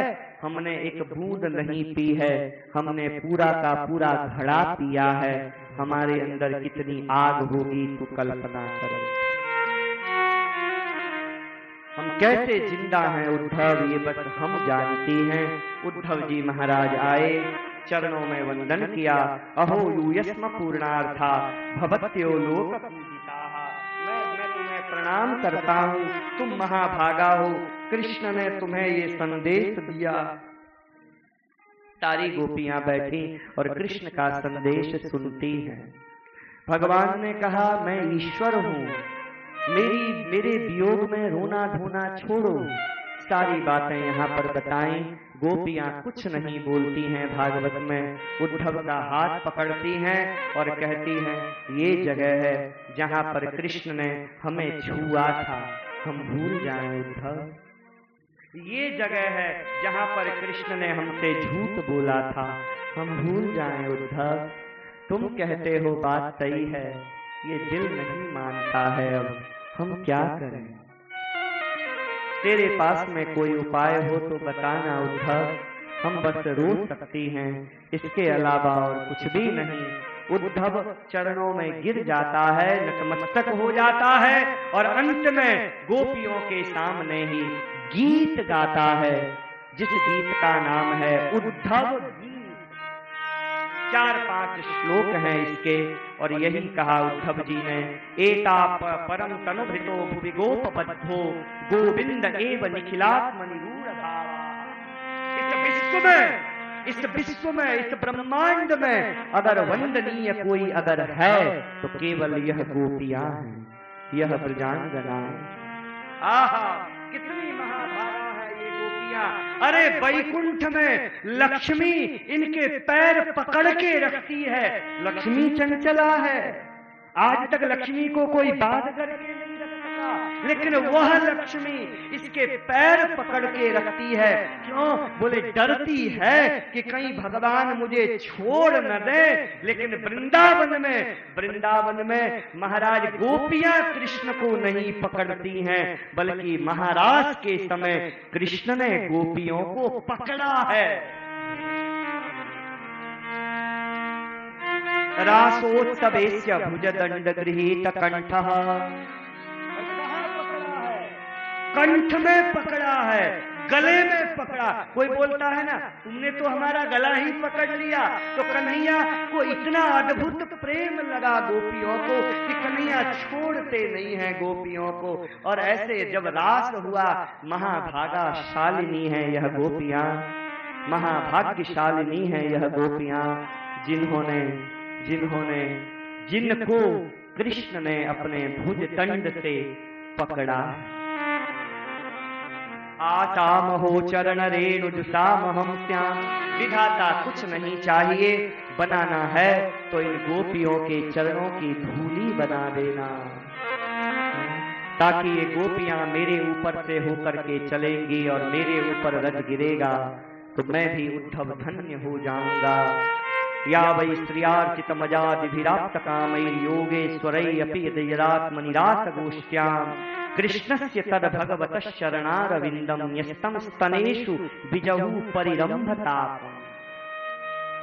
हमने एक बूंद नहीं पी है, हमने पूरा का पूरा घड़ा पिया है। हमारे अंदर कितनी आग होगी तू कल्पना कर। हम कैसे जिंदा हैं उद्धव, ये बस हम जानती हैं। उद्धव जी महाराज आए, चरणों में वंदन किया। अहो यूयस्म पूर्णार्था भवत्यो लोक पूजिताः। मैं तुम्हें प्रणाम करता हूँ, तुम महाभागा हो। कृष्ण ने तुम्हें ये संदेश दिया। सारी गोपियां बैठी और कृष्ण का संदेश सुनती हैं। भगवान ने कहा मैं ईश्वर हूँ, मेरे वियोग में रोना धोना छोड़ो, सारी बातें यहाँ पर बताई। गोपियां कुछ नहीं बोलती हैं भागवत में। उद्धव का हाथ पकड़ती हैं और कहती हैं, ये जगह है जहाँ पर कृष्ण ने हमें छुआ था, हम भूल जाएं उद्धव। ये जगह है जहाँ पर कृष्ण ने हमसे झूठ बोला था, हम भूल जाएं उद्धव। तुम कहते हो बात सही है, ये दिल नहीं मानता है, अब हम क्या करें? तेरे पास में कोई उपाय हो तो बताना उद्धव, हम बस रो सकती हैं, इसके अलावा और कुछ भी नहीं। उद्धव चरणों में गिर जाता है, नतमस्तक हो जाता है और अंत में गोपियों के सामने ही गीत गाता है, जिस गीत का नाम है उद्धव गीत। 4-5 श्लोक हैं इसके और यही कहा उद्धव जी ने, एता परम तनुभृतो भुवि गोपबद्धो गोविंद एव निखिलात्मनिरूढ़ भावा। इस विश्व में इस ब्रह्मांड में अगर वंदनीय कोई अगर है तो केवल यह गोपियां हैं, यह ब्रजांगना है। आहा, कितनी महाभागा है ये गोपियां। अरे वैकुंठ में लक्ष्मी इनके पैर पकड़ के रखती है। लक्ष्मी चंचला है, आज तक लक्ष्मी को कोई बात करके नहीं रख सका, लेकिन वह लक्ष्मी इसके पैर पकड़ के रखती है। क्यों? बोले डरती है कि कहीं भगवान मुझे छोड़ न दे। लेकिन वृंदावन में महाराज गोपियां कृष्ण को नहीं पकड़ती हैं, बल्कि महाराज के समय कृष्ण ने गोपियों को पकड़ा है। रासोत्सवेस्य भुजदंड गृहीत कंठः, कंठ में पकड़ा है, गले में पकड़ा। कोई बोलता है ना, तुमने तो हमारा गला ही पकड़ लिया। तो कन्हैया को इतना अद्भुत प्रेम लगा गोपियों को कि कन्हैया छोड़ते नहीं है गोपियों को। और ऐसे जब रास हुआ, महाभागाशालिनी है यह गोपियां, महाभाग्यशालिनी है यह गोपियां, जिनको कृष्ण ने अपने भुज दंड से पकड़ा। आसाम हो चरण रेणु जुसाम हम श्याम। विधाता कुछ नहीं चाहिए, बनाना है तो इन गोपियों के चरणों की धूली बना देना, ताकि ये गोपियां मेरे ऊपर से होकर के चलेंगी और मेरे ऊपर रज गिरेगा तो मैं भी उद्धव धन्य हो जाऊंगा। या वै श्रियार्चित मजादिभिराप्त कामैर्योगेश्वरैरपि यदयरात्मनिरास गोष्ठ्याम् कृष्णस्य तद भगवतः शरणारविंदम यस्तम स्तनेषु बिजहु परिरंभतापम्।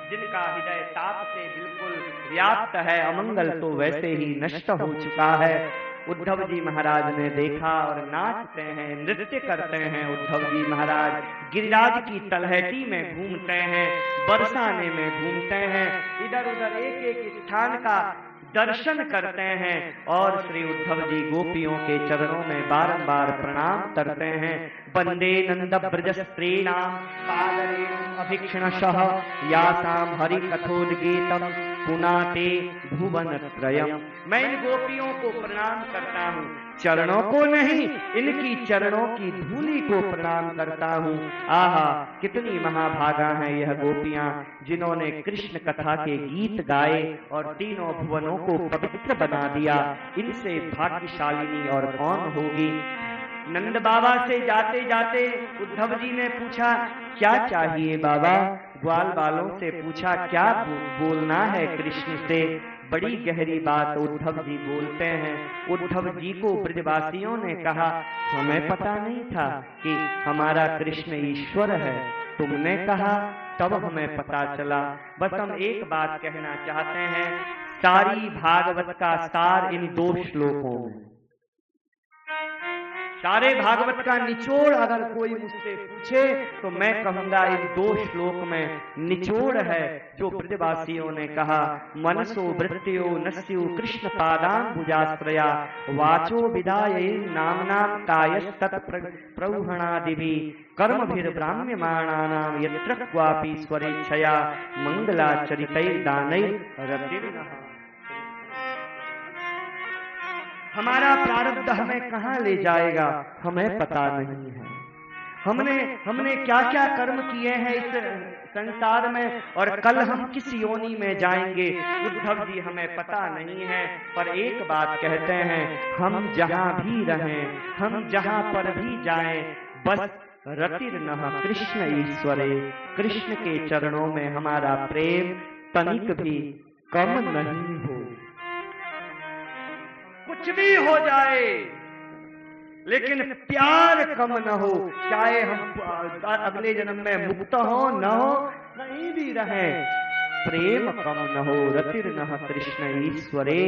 जिनका हृदय ताप से बिल्कुल व्याप्त है, अमंगल तो वैसे ही नष्ट हो चुका है। उद्धव जी महाराज ने देखा और नाचते हैं, नृत्य करते हैं। उद्धव जी महाराज गिरिराज की तलहटी में घूमते हैं, बरसाने में घूमते हैं, इधर उधर एक एक स्थान का दर्शन करते हैं और श्री उद्धव जी गोपियों के चरणों में बारंबार प्रणाम करते हैं। वंदे नंद ब्रज स्त्रीणाम पादरेणुम अभीक्षणशः यासाम हरि कथोद्गीतम पुनाते भुवन त्रयम्। मैं इन गोपियों को प्रणाम करता हूँ, चरणों को नहीं, इनकी चरणों की धूली को प्रणाम करता हूँ। आहा, कितनी महाभागा हैं यह गोपियां, जिन्होंने कृष्ण कथा के गीत गाए और तीनों भुवनों को पवित्र बना दिया। इनसे भाग्यशालिनी और कौन होगी। नंद बाबा से जाते जाते उद्धव जी ने पूछा, क्या चाहिए बाबा? ग्वाल वालों से पूछा, क्या बोलना है कृष्ण से? बड़ी गहरी बात उद्धव जी बोलते हैं। उद्धव जी को ब्रजवासियों ने कहा, हमें पता नहीं था कि हमारा कृष्ण ईश्वर है, तुमने कहा तब हमें पता चला। बस हम एक बात कहना चाहते हैं, सारी भागवत का सार इन 2 श्लोकों में, सारे भागवत का निचोड़ अगर कोई मुझसे पूछे तो मैं कहूंगा इन 2 श्लोक में निचोड़ है। जो ब्रजवासियों ने कहा, मनसो वृत्तियो नस्यु कृष्ण पादांबुजाश्रया वाचो विदाये नामनाम कायस्तत् प्रौहणादिभि कर्मभिर्ब्राह्म्यमाणानां यत्र क्वापि स्वरेच्छया मंगलाचरितैर्दानैर्रतिर्नः। हमारा प्रारब्ध हमें कहाँ ले जाएगा हमें पता नहीं है। हमने क्या क्या कर्म किए हैं इस संसार में, और कल हम किस योनि में जाएंगे उद्धव जी हमें पता नहीं है। पर एक बात कहते हैं, हम जहां भी रहें, हम जहां पर भी जाएं, बस रतिर्नः कृष्ण ईश्वरे, कृष्ण के चरणों में हमारा प्रेम तनिक भी कम नहीं हो। कुछ भी हो जाए लेकिन प्यार कम न हो, चाहे हम अगले जन्म में मुक्त हो न हो, कहीं भी रहें, प्रेम कम न हो। रतिर्नः कृष्ण ईश्वरे,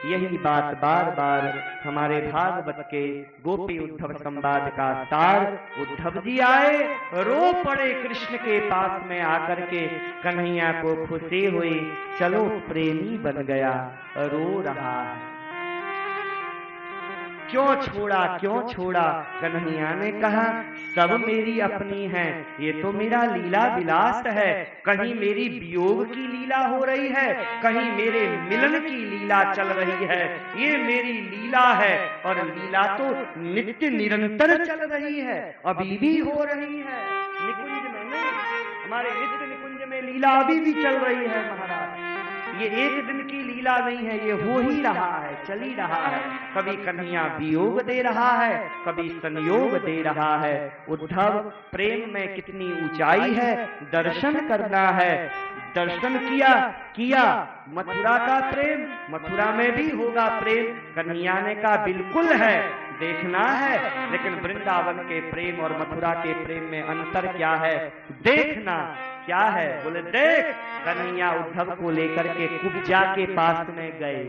यही बात बार बार हमारे भागवत के गोपी उद्धव संवाद का सार। उद्धव जी आए, रो पड़े कृष्ण के पास में आकर के, कन्हैया को खुशी हुई, चलो प्रेमी बन गया, रो रहा है। क्यों छोड़ा, क्यों छोड़ा? कन्हैया ने कहा, सब मेरी अपनी है, ये तो मेरा लीला विलास है। कहीं मेरी वियोग की लीला हो रही है, कहीं मेरे मिलन की लीला चल रही है। ये मेरी लीला है, और लीला तो नित्य निरंतर चल रही है, अभी भी हो रही है। निकुंज में नहीं, हमारे नित्य निकुंज में लीला अभी भी चल रही है महाराज। ये एक दिन की लीला नहीं है, ये हो ही रहा है, चल ही रहा है। कभी कन्हैया वियोग दे रहा है, कभी संयोग दे रहा है। उद्धव, प्रेम में कितनी ऊंचाई है, दर्शन करना है। दर्शन किया मथुरा का प्रेम, मथुरा में भी होगा प्रेम। कन्हैया ने कहा बिल्कुल है, देखना है, लेकिन वृंदावन के प्रेम और मथुरा के प्रेम में अंतर क्या है, देखना क्या है। बोले देख। कन्हैया उद्धव को लेकर के कुब्जा के पास में गए।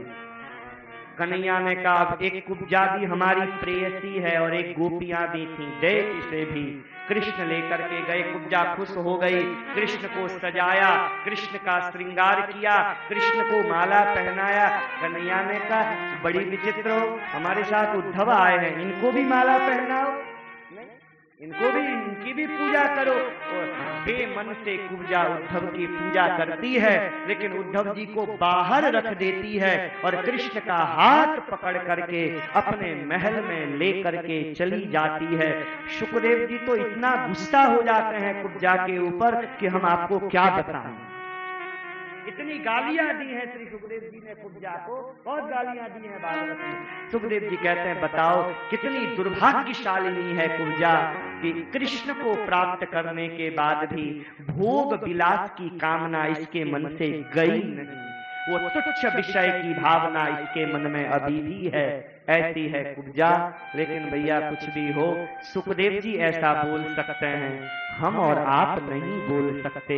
कन्हैया ने कहा, अब एक कुब्जा भी हमारी प्रेयसी है और एक गोपियां भी थी, देख इसे भी। कृष्ण लेकर के गए, कुब्जा खुश हो गई, कृष्ण को सजाया, कृष्ण का श्रृंगार किया, कृष्ण को माला पहनाया। कन्हैया ने कहा, बड़ी विचित्र हो, हमारे साथ उद्धव आए हैं, इनको भी माला पहनाओ, इनको भी, इनकी भी पूजा करो। और बेमन से कुब्जा उद्धव की पूजा करती है, लेकिन उद्धव जी को बाहर रख देती है और कृष्ण का हाथ पकड़ करके अपने महल में लेकर के चली जाती है। सुखदेव जी तो इतना गुस्सा हो जाते हैं कुब्जा के ऊपर कि हम आपको क्या बताएं। इतनी गालियां दी हैं श्री सुखदेव जी ने कुब्जा को, बहुत गालियां दी हैं भागवत में। सुखदेव जी कहते हैं, बताओ कितनी दुर्भाग्यशालिनी है कुब्जा कि कृष्ण को प्राप्त करने के बाद भी भोग विलास की कामना इसके मन से गई नहीं, वो तुच्छ विषय की भावना इसके मन में अभी भी है। ऐसी है कुब्जा। लेकिन भैया कुछ भी हो, सुखदेव जी ऐसा बोल सकते हैं, हम और आप नहीं बोल सकते।